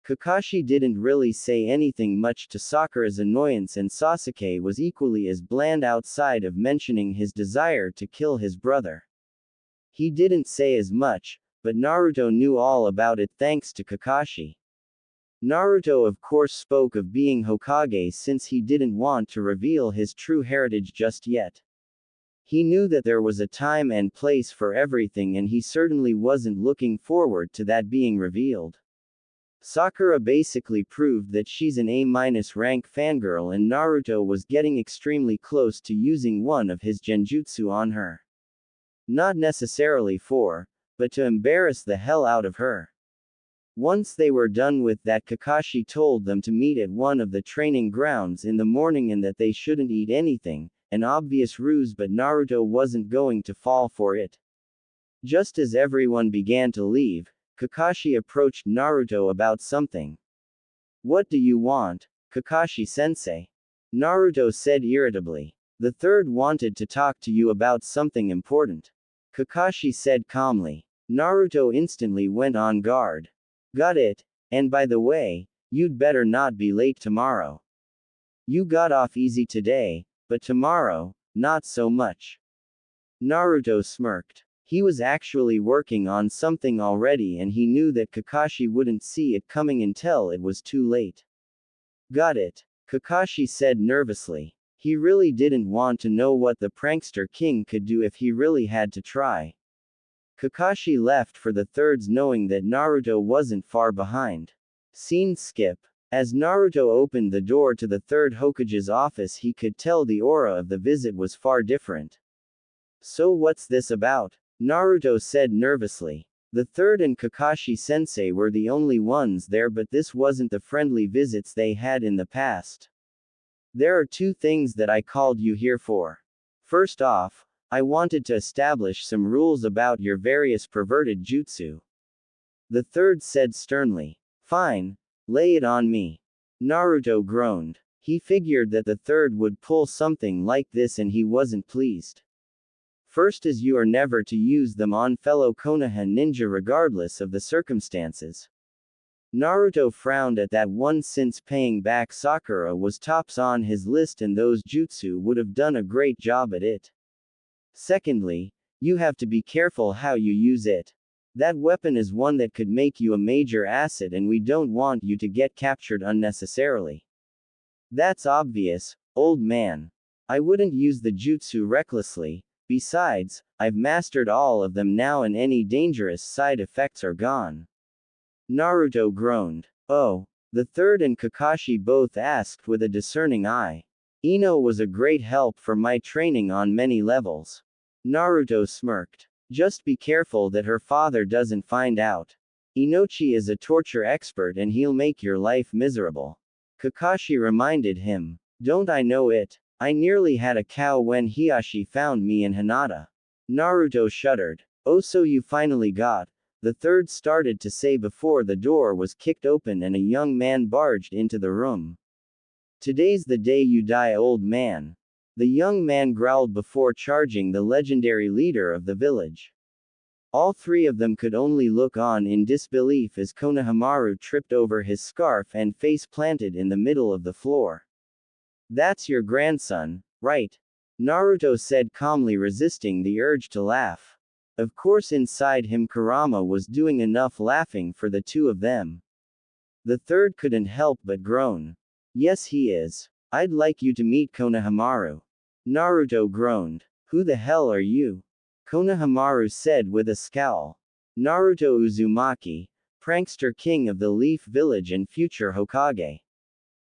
Kakashi didn't really say anything much to Sakura's annoyance, and Sasuke was equally as bland outside of mentioning his desire to kill his brother. He didn't say as much, but Naruto knew all about it thanks to Kakashi. Naruto of course spoke of being Hokage since he didn't want to reveal his true heritage just yet. He knew that there was a time and place for everything, and he certainly wasn't looking forward to that being revealed. Sakura basically proved that she's an A- rank fangirl, and Naruto was getting extremely close to using one of his genjutsu on her. Not necessarily but to embarrass the hell out of her. Once they were done with that, Kakashi told them to meet at one of the training grounds in the morning and that they shouldn't eat anything, an obvious ruse, but Naruto wasn't going to fall for it. Just as everyone began to leave, Kakashi approached Naruto about something. What do you want, Kakashi-sensei? Naruto said irritably. The third wanted to talk to you about something important. Kakashi said calmly. Naruto instantly went on guard. Got it. And by the way, You'd better not be late tomorrow. You got off easy today, but tomorrow, not so much. Naruto smirked. He was actually working on something already and he knew that Kakashi wouldn't see it coming until it was too late. Got it, Kakashi said nervously. He really didn't want to know what the prankster king could do if he really had to try. Kakashi left for the thirds knowing that Naruto wasn't far behind. Scene skip. As Naruto opened the door to the third Hokage's office, he could tell the aura of the visit was far different. So what's this about? Naruto said nervously. The third and Kakashi-sensei were the only ones there, but this wasn't the friendly visits they had in the past. There are two things that I called you here for. First off, I wanted to establish some rules about your various perverted jutsu. The third said sternly. Fine, lay it on me. Naruto groaned. He figured that the third would pull something like this and he wasn't pleased. First is you are never to use them on fellow Konoha ninja regardless of the circumstances. Naruto frowned at that one since paying back Sakura was tops on his list and those jutsu would have done a great job at it. Secondly, you have to be careful how you use it. That weapon is one that could make you a major asset and we don't want you to get captured unnecessarily. That's obvious, old man. I wouldn't use the jutsu recklessly. Besides, I've mastered all of them now and any dangerous side effects are gone. Naruto groaned. Oh. The third and Kakashi both asked with a discerning eye. Ino was a great help for my training on many levels. Naruto smirked. Just be careful that her father doesn't find out. Inochi is a torture expert and he'll make your life miserable. Kakashi reminded him. Don't I know it? I nearly had a cow when Hiashi found me in Hinata. Naruto shuddered. Oh, so you finally got. The third started to say before the door was kicked open and a young man barged into the room. Today's the day you die, old man. The young man growled before charging the legendary leader of the village. All three of them could only look on in disbelief as Konohamaru tripped over his scarf and face planted in the middle of the floor. That's your grandson, right? Naruto said calmly, resisting the urge to laugh. Of course, inside him Kurama was doing enough laughing for the two of them. The third couldn't help but groan. Yes, he is. I'd like you to meet Konohamaru. Naruto groaned. Who the hell are you? Konohamaru said with a scowl. Naruto Uzumaki, prankster king of the Leaf Village and future Hokage.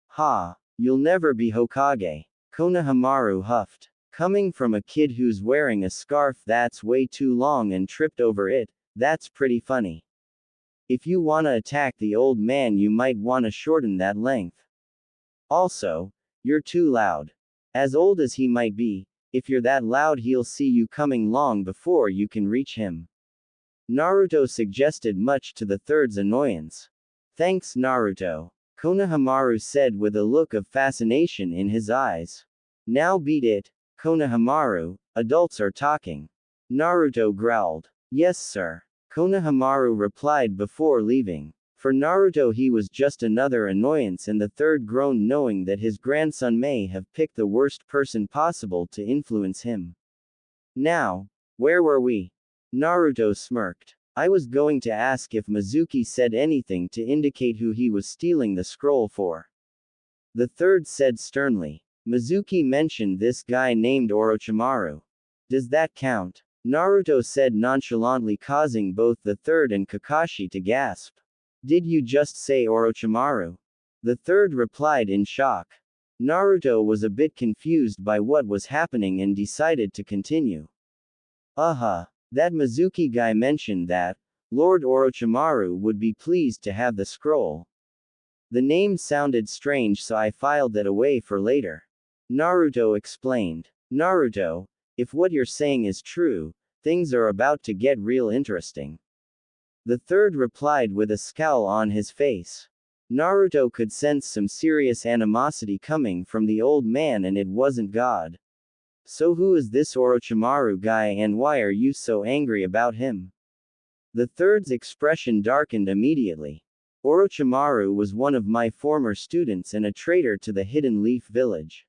Ha. You'll never be Hokage. Konohamaru huffed. Coming from a kid who's wearing a scarf that's way too long and tripped over it, that's pretty funny. If you wanna attack the old man, you might wanna shorten that length. Also, you're too loud. As old as he might be, if you're that loud, he'll see you coming long before you can reach him. Naruto suggested, much to the third's annoyance. Thanks, Naruto. Konohamaru said with a look of fascination in his eyes. Now beat it, Konohamaru, adults are talking. Naruto growled. Yes, sir. Konohamaru replied before leaving. For Naruto, he was just another annoyance, and the third groaned knowing that his grandson may have picked the worst person possible to influence him. Now, where were we? Naruto smirked. I was going to ask if Mizuki said anything to indicate who he was stealing the scroll for. The third said sternly. Mizuki mentioned this guy named Orochimaru. Does that count? Naruto said nonchalantly, causing both the third and Kakashi to gasp. Did you just say Orochimaru? The third replied in shock. Naruto was a bit confused by what was happening and decided to continue. That Mizuki guy mentioned that Lord Orochimaru would be pleased to have the scroll. The name sounded strange, so I filed that away for later. Naruto explained. Naruto, if what you're saying is true, things are about to get real interesting. The third replied with a scowl on his face. Naruto could sense some serious animosity coming from the old man, and it wasn't God. So who is this Orochimaru guy and why are you so angry about him? The third's expression darkened immediately. Orochimaru was one of my former students and a traitor to the Hidden Leaf Village.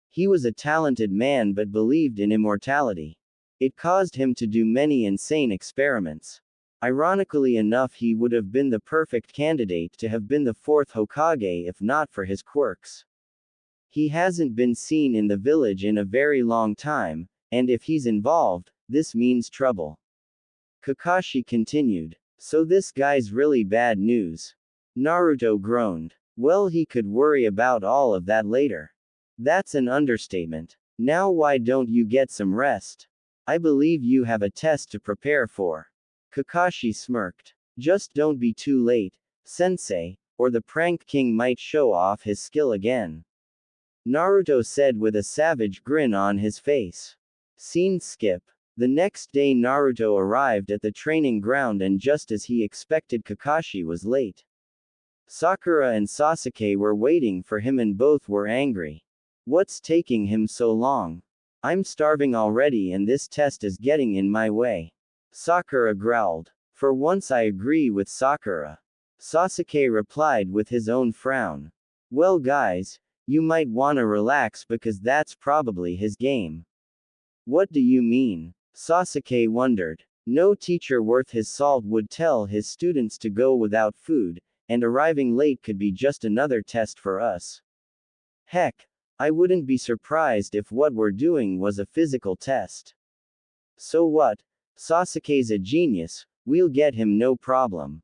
He was a talented man but believed in immortality. It caused him to do many insane experiments. Ironically enough, he would have been the perfect candidate to have been the fourth Hokage if not for his quirks. He hasn't been seen in the village in a very long time, and if he's involved, this means trouble. Kakashi continued. So this guy's really bad news. Naruto groaned. Well, he could worry about all of that later. That's an understatement. Now why don't you get some rest? I believe you have a test to prepare for. Kakashi smirked. Just don't be too late, sensei, or the prank king might show off his skill again. Naruto said with a savage grin on his face. Scene skip. The next day Naruto arrived at the training ground and just as he expected, Kakashi was late. Sakura and Sasuke were waiting for him and both were angry. What's taking him so long? I'm starving already and this test is getting in my way. Sakura growled. For once I agree with Sakura. Sasuke replied with his own frown. Well guys, you might wanna relax because that's probably his game. What do you mean? Sasuke wondered. No teacher worth his salt would tell his students to go without food, and arriving late could be just another test for us. Heck, I wouldn't be surprised if what we're doing was a physical test. So what? Sasuke's a genius, we'll get him no problem.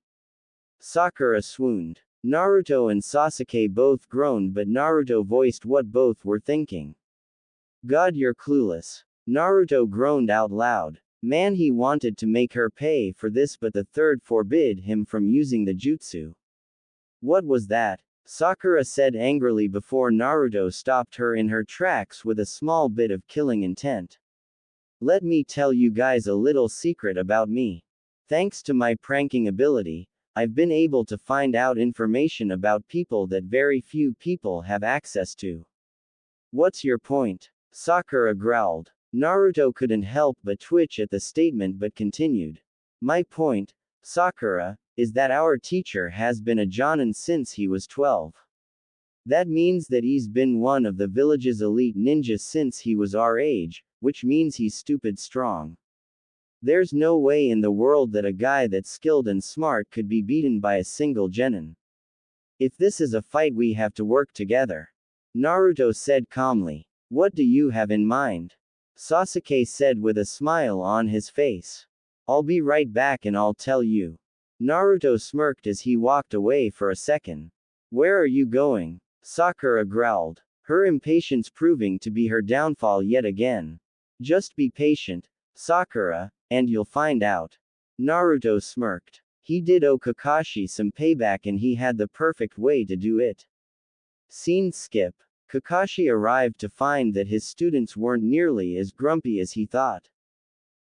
Sakura swooned. Naruto and Sasuke both groaned, but Naruto voiced what both were thinking. God, you're clueless. Naruto groaned out loud. Man, he wanted to make her pay for this, but the third forbid him from using the jutsu. What was that? Sakura said angrily before Naruto stopped her in her tracks with a small bit of killing intent. Let me tell you guys a little secret about me. Thanks to my pranking ability, I've been able to find out information about people that very few people have access to. What's your point? Sakura growled. Naruto couldn't help but twitch at the statement but continued. My point, Sakura, is that our teacher has been a Jonin since he was 12. That means that he's been one of the village's elite ninjas since he was our age, which means he's stupid strong. There's no way in the world that a guy that's skilled and smart could be beaten by a single genin. If this is a fight, we have to work together. Naruto said calmly. What do you have in mind? Sasuke said with a smile on his face. I'll be right back and I'll tell you. Naruto smirked as he walked away for a second. Where are you going? Sakura growled, her impatience proving to be her downfall yet again. Just be patient, Sakura, and you'll find out. Naruto smirked. He did owe Kakashi some payback and he had the perfect way to do it. Scene skip. Kakashi arrived to find that his students weren't nearly as grumpy as he thought.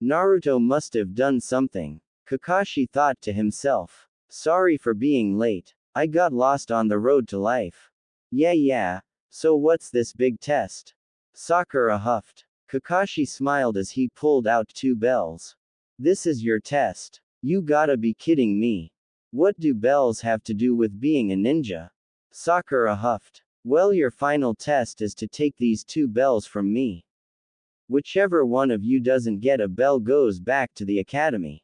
Naruto must have done something. Kakashi thought to himself. Sorry for being late. I got lost on the road to life. Yeah, so what's this big test? Sakura huffed. Kakashi smiled as he pulled out 2 bells. This is your test. You gotta be kidding me. What do bells have to do with being a ninja? Sakura huffed. Well, your final test is to take these 2 bells from me. Whichever one of you doesn't get a bell goes back to the academy.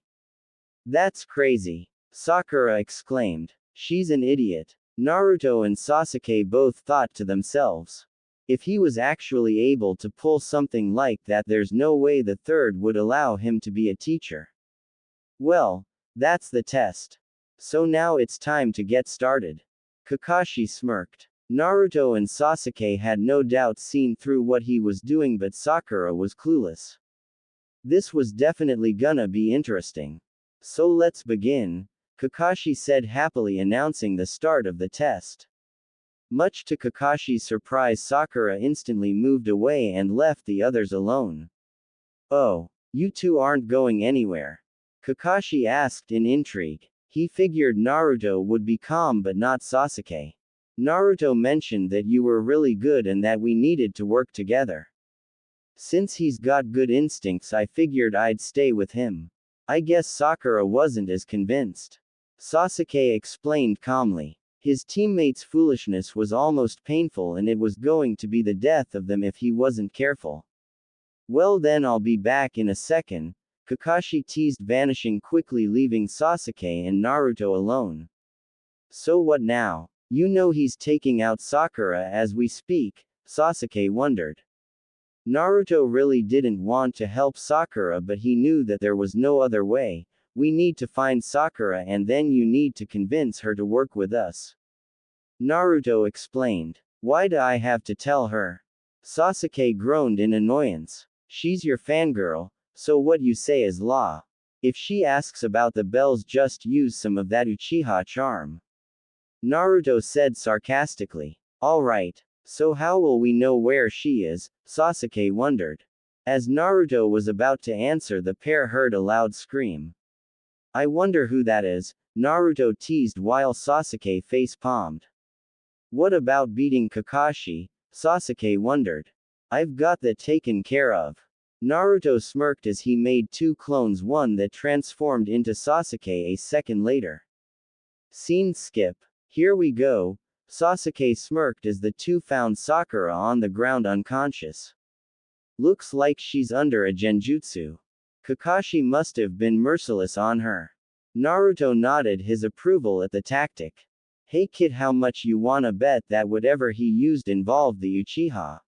That's crazy. Sakura exclaimed. She's an idiot. Naruto and Sasuke both thought to themselves. If he was actually able to pull something like that, there's no way the third would allow him to be a teacher. Well, that's the test. So now it's time to get started. Kakashi smirked. Naruto and Sasuke had no doubt seen through what he was doing, but Sakura was clueless. This was definitely gonna be interesting. So let's begin, Kakashi said happily, announcing the start of the test. Much to Kakashi's surprise, Sakura instantly moved away and left the others alone. Oh, you two aren't going anywhere? Kakashi asked in intrigue. He figured Naruto would be calm but not Sasuke. Naruto mentioned that you were really good and that we needed to work together. Since he's got good instincts, I figured I'd stay with him. I guess Sakura wasn't as convinced. Sasuke explained calmly. His teammates' foolishness was almost painful and it was going to be the death of them if he wasn't careful. Well then I'll be back in a second, Kakashi teased, vanishing quickly, leaving Sasuke and Naruto alone. So what now? You know he's taking out Sakura as we speak, Sasuke wondered. Naruto really didn't want to help Sakura, but he knew that there was no other way. We need to find Sakura and then you need to convince her to work with us. Naruto explained. Why do I have to tell her? Sasuke groaned in annoyance. She's your fangirl, so what you say is law. If she asks about the bells, just use some of that Uchiha charm. Naruto said sarcastically. Alright. So how will we know where she is? Sasuke wondered. As Naruto was about to answer, the pair heard a loud scream. I wonder who that is, Naruto teased while Sasuke face-palmed. What about beating Kakashi? Sasuke wondered. I've got that taken care of. Naruto smirked as he made two clones, one that transformed into Sasuke a second later. Scene skip. Here we go. Sasuke smirked as the two found Sakura on the ground unconscious. Looks like she's under a genjutsu. Kakashi must have been merciless on her. Naruto nodded his approval at the tactic. Hey kid, how much you wanna bet that whatever he used involved the Uchiha?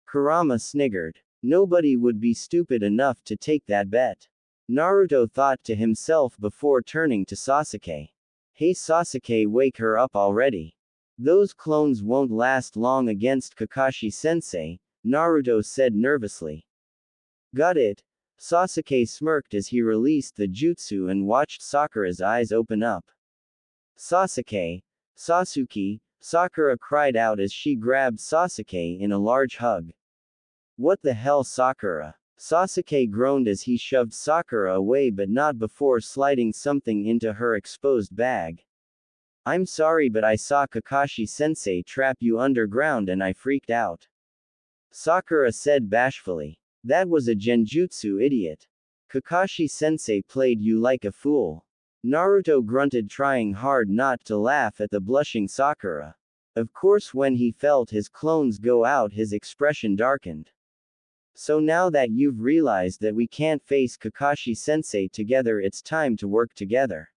Kurama sniggered. Nobody would be stupid enough to take that bet. Naruto thought to himself before turning to Sasuke. Hey Sasuke, wake her up already. Those clones won't last long against Kakashi-sensei, Naruto said nervously. Got it. Sasuke smirked as he released the jutsu and watched Sakura's eyes open up. Sasuke. Sasuke, Sakura cried out as she grabbed Sasuke in a large hug. What the hell, Sakura? Sasuke groaned as he shoved Sakura away, but not before sliding something into her exposed bag. I'm sorry, but I saw Kakashi-sensei trap you underground and I freaked out. Sakura said bashfully. That was a genjutsu, idiot. Kakashi-sensei played you like a fool. Naruto grunted, trying hard not to laugh at the blushing Sakura. Of course, when he felt his clones go out, his expression darkened. So now that you've realized that we can't face Kakashi-sensei together, it's time to work together.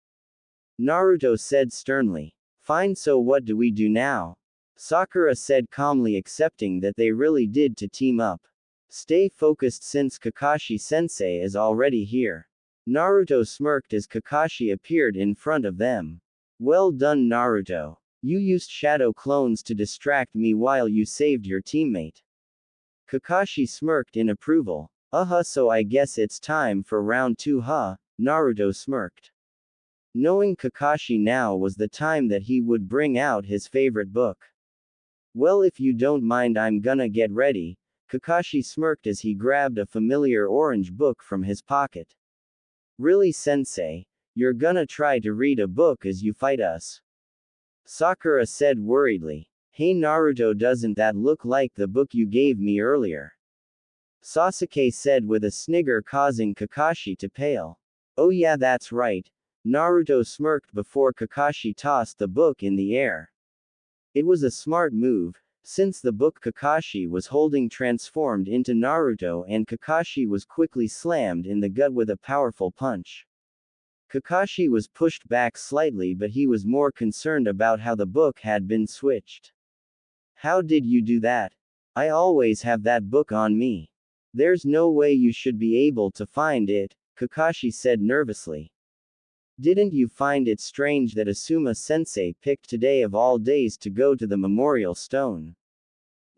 Naruto said sternly. Fine, so what do we do now? Sakura said calmly, accepting that they really did to team up. Stay focused since Kakashi-sensei is already here. Naruto smirked as Kakashi appeared in front of them. Well done, Naruto. You used shadow clones to distract me while you saved your teammate. Kakashi smirked in approval. So I guess it's time for round 2, huh? Naruto smirked. Knowing Kakashi, now was the time that he would bring out his favorite book. Well, if you don't mind, I'm gonna get ready, Kakashi smirked as he grabbed a familiar orange book from his pocket. Really, sensei? You're gonna try to read a book as you fight us? Sakura said worriedly. Hey Naruto, doesn't that look like the book you gave me earlier? Sasuke said with a snigger, causing Kakashi to pale. Oh yeah, that's right. Naruto smirked before Kakashi tossed the book in the air. It was a smart move, since the book Kakashi was holding transformed into Naruto, and Kakashi was quickly slammed in the gut with a powerful punch. Kakashi was pushed back slightly, but he was more concerned about how the book had been switched. How did you do that? I always have that book on me. There's no way you should be able to find it, Kakashi said nervously. Didn't you find it strange that Asuma-sensei picked today of all days to go to the Memorial Stone?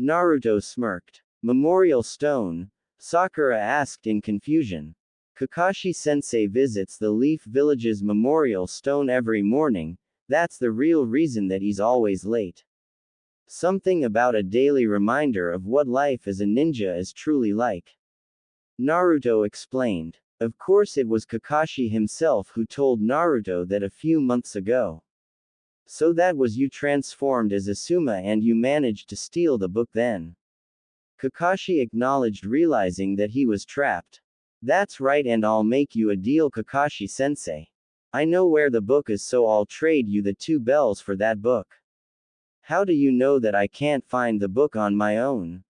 Naruto smirked. Memorial Stone? Sakura asked in confusion. Kakashi-sensei visits the Leaf Village's Memorial Stone every morning, that's the real reason that he's always late. Something about a daily reminder of what life as a ninja is truly like. Naruto explained. Of course, it was Kakashi himself who told Naruto that a few months ago. So that was you transformed as Asuma and you managed to steal the book then? Kakashi acknowledged, realizing that he was trapped. That's right, and I'll make you a deal, Kakashi-sensei. I know where the book is, so I'll trade you the 2 bells for that book. How do you know that I can't find the book on my own?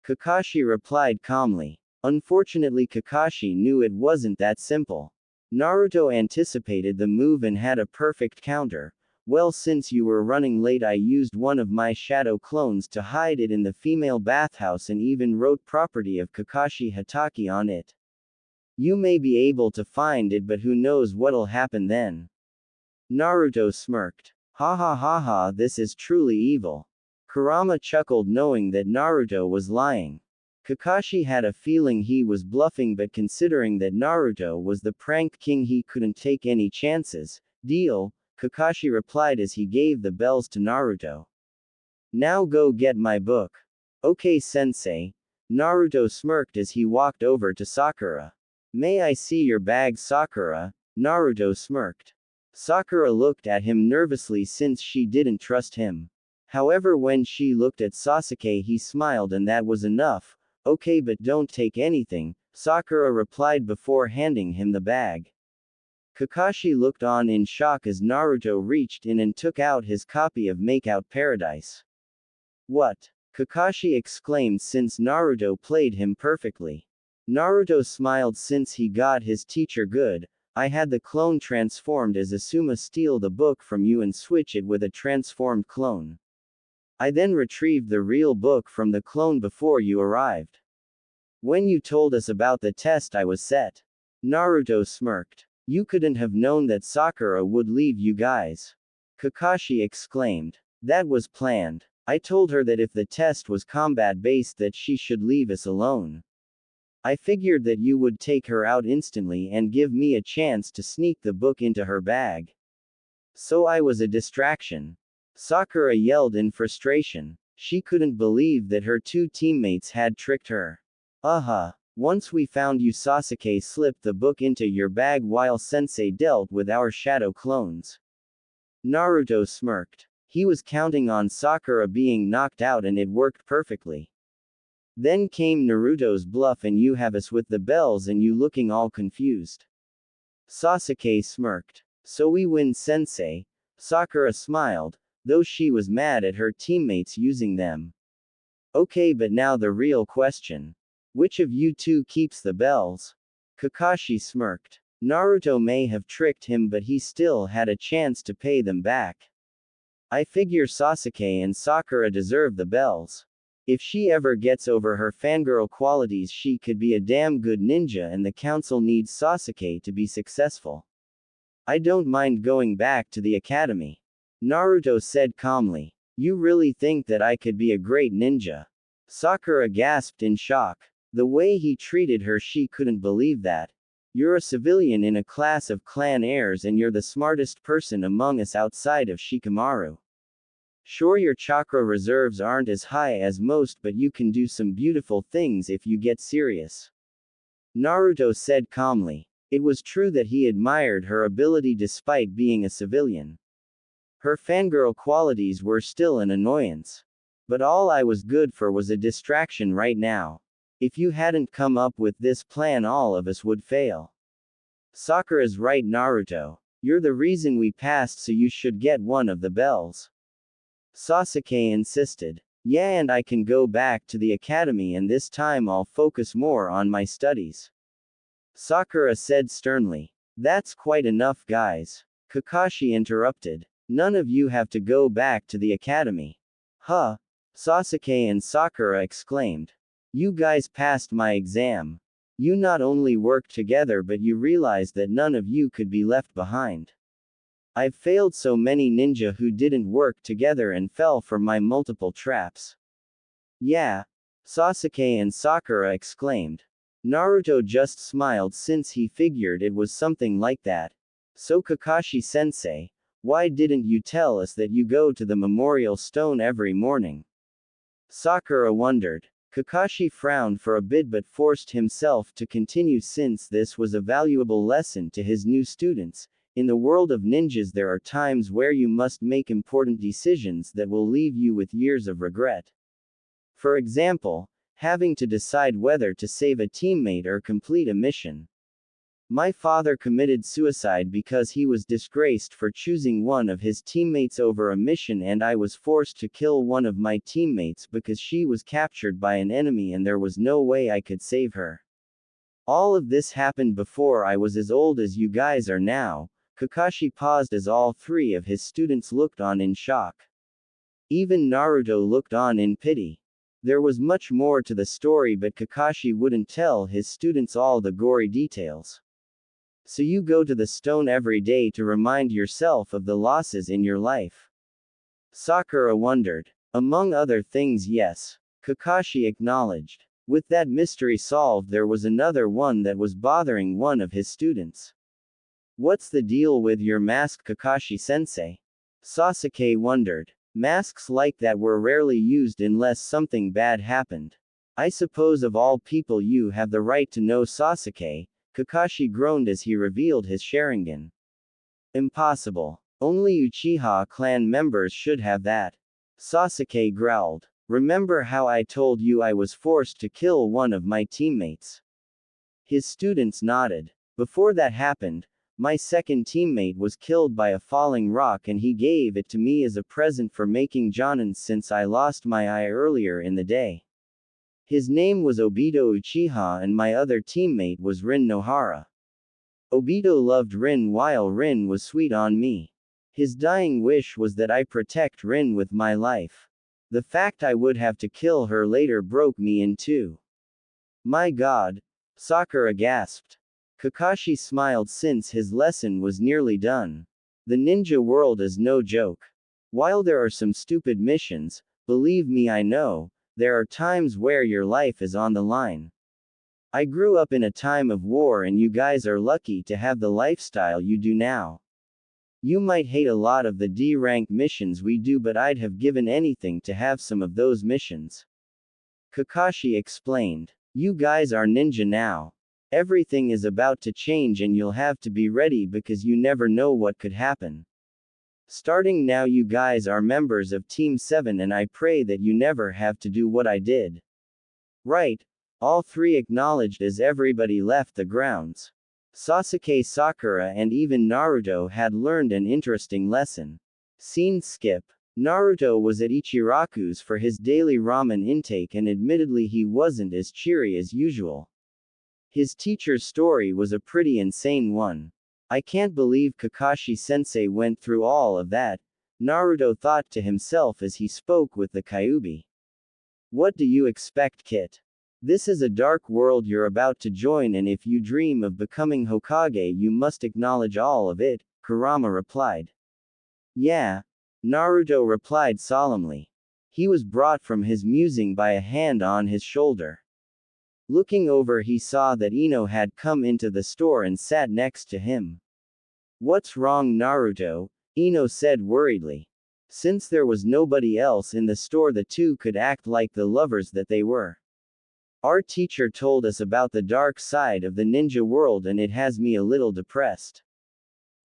Kakashi replied calmly. Unfortunately, Kakashi knew it wasn't that simple. Naruto anticipated the move and had a perfect counter. Well, since you were running late, I used one of my shadow clones to hide it in the female bathhouse and even wrote property of Kakashi Hatake on it. You may be able to find it, but who knows what'll happen then. Naruto smirked. Ha ha ha ha, this is truly evil. Kurama chuckled, knowing that Naruto was lying. Kakashi had a feeling he was bluffing, but considering that Naruto was the prank king, he couldn't take any chances. Deal, Kakashi replied as he gave the bells to Naruto. Now go get my book. Okay, sensei. Naruto smirked as he walked over to Sakura. May I see your bag, Sakura? Naruto smirked. Sakura looked at him nervously since she didn't trust him. However, when she looked at Sasuke, he smiled, and that was enough. Okay, but don't take anything, Sakura replied before handing him the bag. Kakashi looked on in shock as Naruto reached in and took out his copy of Makeout Paradise. What? Kakashi exclaimed since Naruto played him perfectly. Naruto smiled since he got his teacher good. I had the clone transformed as Asuma steal the book from you and switch it with a transformed clone. I then retrieved the real book from the clone before you arrived. When you told us about the test, I was set. Naruto smirked. You couldn't have known that Sakura would leave you guys. Kakashi exclaimed. That was planned. I told her that if the test was combat-based, that she should leave us alone. I figured that you would take her out instantly and give me a chance to sneak the book into her bag. So I was a distraction. Sakura yelled in frustration. She couldn't believe that her 2 teammates had tricked her. Once we found you, Sasuke slipped the book into your bag while Sensei dealt with our shadow clones. Naruto smirked. He was counting on Sakura being knocked out, and it worked perfectly. Then came Naruto's bluff, and you have us with the bells and you looking all confused. Sasuke smirked. So we win, Sensei. Sakura smiled, though she was mad at her teammates using them. Okay, but now the real question. Which of you 2 keeps the bells? Kakashi smirked. Naruto may have tricked him, but he still had a chance to pay them back. I figure Sasuke and Sakura deserve the bells. If she ever gets over her fangirl qualities, she could be a damn good ninja, and the council needs Sasuke to be successful. I don't mind going back to the academy. Naruto said calmly. You really think that I could be a great ninja? Sakura gasped in shock. The way he treated her, she couldn't believe that. You're a civilian in a class of clan heirs, and you're the smartest person among us outside of Shikamaru. Sure, your chakra reserves aren't as high as most, but you can do some beautiful things if you get serious. Naruto said calmly. It was true that he admired her ability despite being a civilian. Her fangirl qualities were still an annoyance. But all I was good for was a distraction right now. If you hadn't come up with this plan, all of us would fail. Sakura's right, Naruto. You're the reason we passed, so you should get one of the bells. Sasuke insisted. Yeah, and I can go back to the academy, and this time I'll focus more on my studies. Sakura said sternly. That's quite enough, guys. Kakashi interrupted. None of you have to go back to the academy. Huh? Sasuke and Sakura exclaimed. You guys passed my exam. You not only worked together, but you realized that none of you could be left behind. I've failed so many ninja who didn't work together and fell for my multiple traps. Yeah. Sasuke and Sakura exclaimed. Naruto just smiled since he figured it was something like that. So Kakashi-sensei, why didn't you tell us that you go to the memorial stone every morning? Sakura wondered. Kakashi frowned for a bit but forced himself to continue since this was a valuable lesson to his new students. In the world of ninjas, there are times where you must make important decisions that will leave you with years of regret. For example, having to decide whether to save a teammate or complete a mission. My father committed suicide because he was disgraced for choosing one of his teammates over a mission, and I was forced to kill one of my teammates because she was captured by an enemy and there was no way I could save her. All of this happened before I was as old as you guys are now." Kakashi paused as all three of his students looked on in shock. Even Naruto looked on in pity. There was much more to the story, but Kakashi wouldn't tell his students all the gory details. "So you go to the stone every day to remind yourself of the losses in your life?" Sakura wondered. "Among other things, yes," Kakashi acknowledged. With that mystery solved, there was another one that was bothering one of his students. "What's the deal with your mask, Kakashi-sensei?" Sasuke wondered. "Masks like that were rarely used unless something bad happened. I suppose of all people you have the right to know, Sasuke." Kakashi groaned as he revealed his Sharingan. "Impossible. Only Uchiha clan members should have that." Sasuke growled. "Remember how I told you I was forced to kill one of my teammates?" His students nodded. "Before that happened, my second teammate was killed by a falling rock and he gave it to me as a present for making Jonin since I lost my eye earlier in the day. His name was Obito Uchiha and my other teammate was Rin Nohara. Obito loved Rin while Rin was sweet on me. His dying wish was that I protect Rin with my life. The fact I would have to kill her later broke me in two." "My God," Sakura gasped. Kakashi smiled since his lesson was nearly done. "The ninja world is no joke. While there are some stupid missions, believe me, I know, there are times where your life is on the line. I grew up in a time of war and you guys are lucky to have the lifestyle you do now. You might hate a lot of the D-rank missions we do, but I'd have given anything to have some of those missions." Kakashi explained. "You guys are ninja now. Everything is about to change and you'll have to be ready because you never know what could happen. Starting now you guys are members of Team 7 and I pray that you never have to do what I did." "Right," all three acknowledged as everybody left the grounds. Sasuke, Sakura and even Naruto had learned an interesting lesson. Scene skip. Naruto was at Ichiraku's for his daily ramen intake and admittedly he wasn't as cheery as usual. His teacher's story was a pretty insane one. "I can't believe Kakashi-sensei went through all of that," Naruto thought to himself as he spoke with the Kyuubi. "What do you expect, Kit? This is a dark world you're about to join and if you dream of becoming Hokage you must acknowledge all of it," Kurama replied. "Yeah," Naruto replied solemnly. He was brought from his musing by a hand on his shoulder. Looking over he saw that Ino had come into the store and sat next to him. "What's wrong, Naruto?" Ino said worriedly. Since there was nobody else in the store the two could act like the lovers that they were. "Our teacher told us about the dark side of the ninja world and it has me a little depressed,"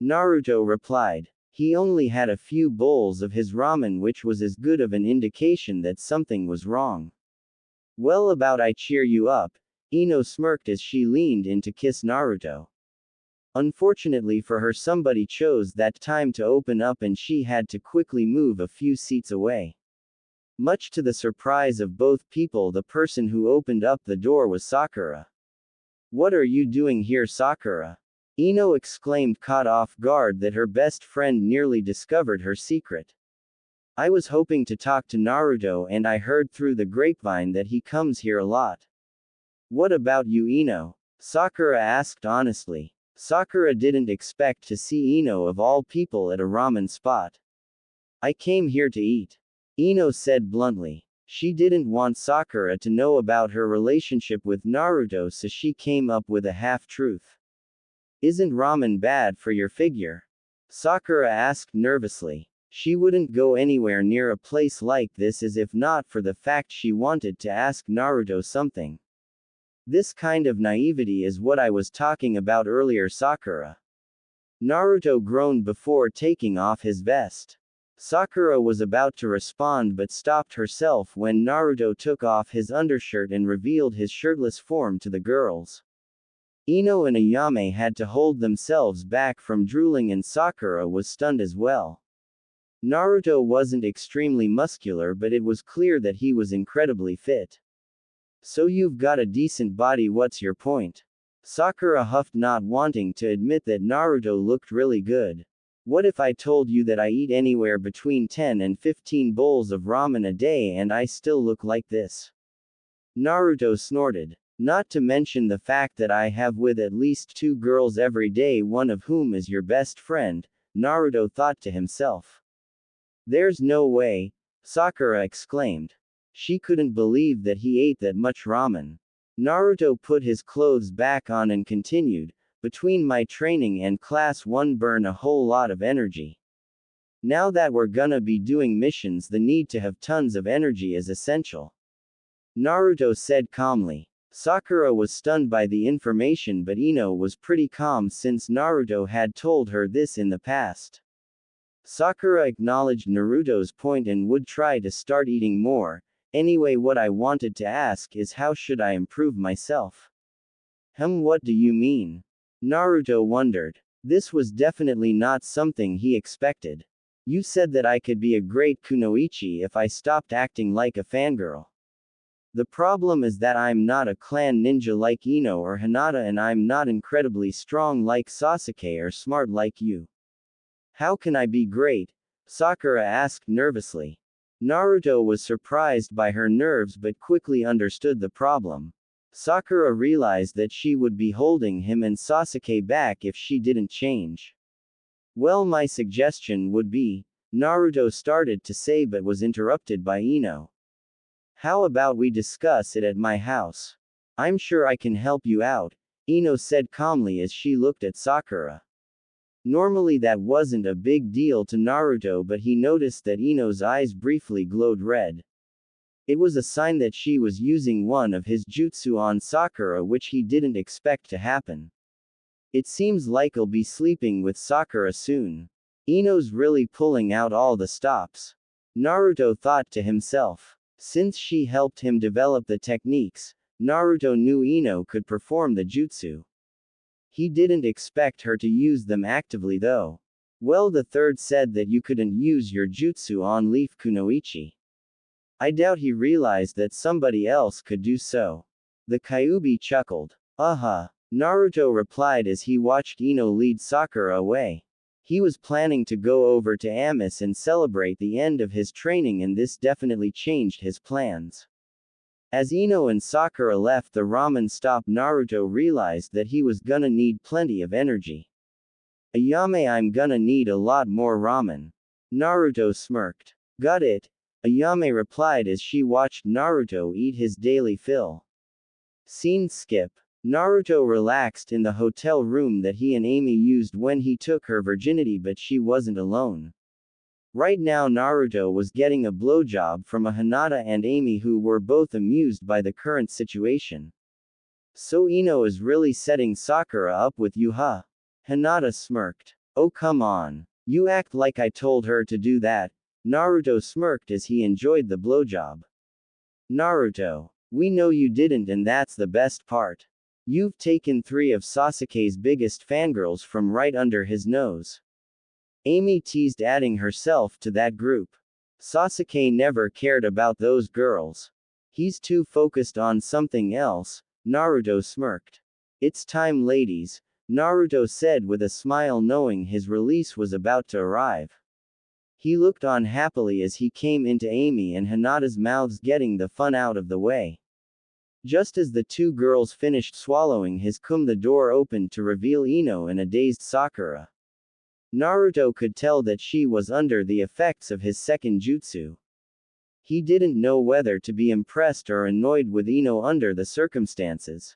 Naruto replied. He only had a few bowls of his ramen, which was as good of an indication that something was wrong. "Well, about I cheer you up," Ino smirked as she leaned in to kiss Naruto. Unfortunately for her, somebody chose that time to open up and she had to quickly move a few seats away. Much to the surprise of both people, the person who opened up the door was Sakura. "What are you doing here, Sakura?" Ino exclaimed, caught off guard that her best friend nearly discovered her secret. "I was hoping to talk to Naruto and I heard through the grapevine that he comes here a lot." "What about you, Ino?" Sakura asked honestly. Sakura didn't expect to see Ino of all people at a ramen spot. "I came here to eat," Ino said bluntly. She didn't want Sakura to know about her relationship with Naruto, so she came up with a half-truth. "Isn't ramen bad for your figure?" Sakura asked nervously. She wouldn't go anywhere near a place like this as if not for the fact she wanted to ask Naruto something. "This kind of naivety is what I was talking about earlier, Sakura." Naruto groaned before taking off his vest. Sakura was about to respond but stopped herself when Naruto took off his undershirt and revealed his shirtless form to the girls. Ino and Ayame had to hold themselves back from drooling and Sakura was stunned as well. Naruto wasn't extremely muscular, but it was clear that he was incredibly fit. So you've got a decent body, what's your point? Sakura huffed, not wanting to admit that Naruto looked really good. What if I told you that I eat anywhere between 10 and 15 bowls of ramen a day and I still look like this? Naruto snorted. Not to mention the fact that I have with at least 2 girls every day, one of whom is your best friend, Naruto thought to himself. There's no way, Sakura exclaimed. She couldn't believe that he ate that much ramen. Naruto put his clothes back on and continued, between my training and class 1 burn a whole lot of energy. Now that we're gonna be doing missions, the need to have tons of energy is essential. Naruto said calmly. Sakura was stunned by the information, but Ino was pretty calm since Naruto had told her this in the past. Sakura acknowledged Naruto's point and would try to start eating more. Anyway, what I wanted to ask is, how should I improve myself? What do you mean? Naruto wondered. This was definitely not something he expected. You said that I could be a great kunoichi if I stopped acting like a fangirl. The problem is that I'm not a clan ninja like Ino or Hinata, and I'm not incredibly strong like Sasuke or smart like you. How can I be great? Sakura asked nervously. Naruto was surprised by her nerves but quickly understood the problem. Sakura realized that she would be holding him and Sasuke back if she didn't change. Well, my suggestion would be, Naruto started to say but was interrupted by Ino. How about we discuss it at my house? I'm sure I can help you out, Ino said calmly as she looked at Sakura. Normally that wasn't a big deal to Naruto, but he noticed that Ino's eyes briefly glowed red. It was a sign that she was using one of his jutsu on Sakura, which he didn't expect to happen. It seems like I'll be sleeping with Sakura soon. Ino's really pulling out all the stops. Naruto thought to himself. Since she helped him develop the techniques, Naruto knew Ino could perform the jutsu. He didn't expect her to use them actively though. Well, the third said that you couldn't use your jutsu on Leaf Kunoichi. I doubt he realized that somebody else could do so. The Kyuubi chuckled. Naruto replied as he watched Ino lead Sakura away. He was planning to go over to Amos and celebrate the end of his training, and this definitely changed his plans. As Ino and Sakura left the ramen stop, Naruto realized that he was gonna need plenty of energy. Ayame, I'm gonna need a lot more ramen. Naruto smirked. Got it, Ayame replied as she watched Naruto eat his daily fill. Scene skip. Naruto relaxed in the hotel room that he and Amy used when he took her virginity, but she wasn't alone. Right now Naruto was getting a blowjob from a Hinata and Amy, who were both amused by the current situation. So Ino is really setting Sakura up with you, huh? Hinata smirked. Oh come on. You act like I told her to do that. Naruto smirked as he enjoyed the blowjob. Naruto. We know you didn't, and that's the best part. You've taken 3 of Sasuke's biggest fangirls from right under his nose. Amy teased, adding herself to that group. Sasuke never cared about those girls. He's too focused on something else, Naruto smirked. It's time, ladies, Naruto said with a smile, knowing his release was about to arrive. He looked on happily as he came into Amy and Hinata's mouths, getting the fun out of the way. Just as the 2 girls finished swallowing his cum, the door opened to reveal Ino and a dazed Sakura. Naruto could tell that she was under the effects of his second jutsu. He didn't know whether to be impressed or annoyed with Ino under the circumstances.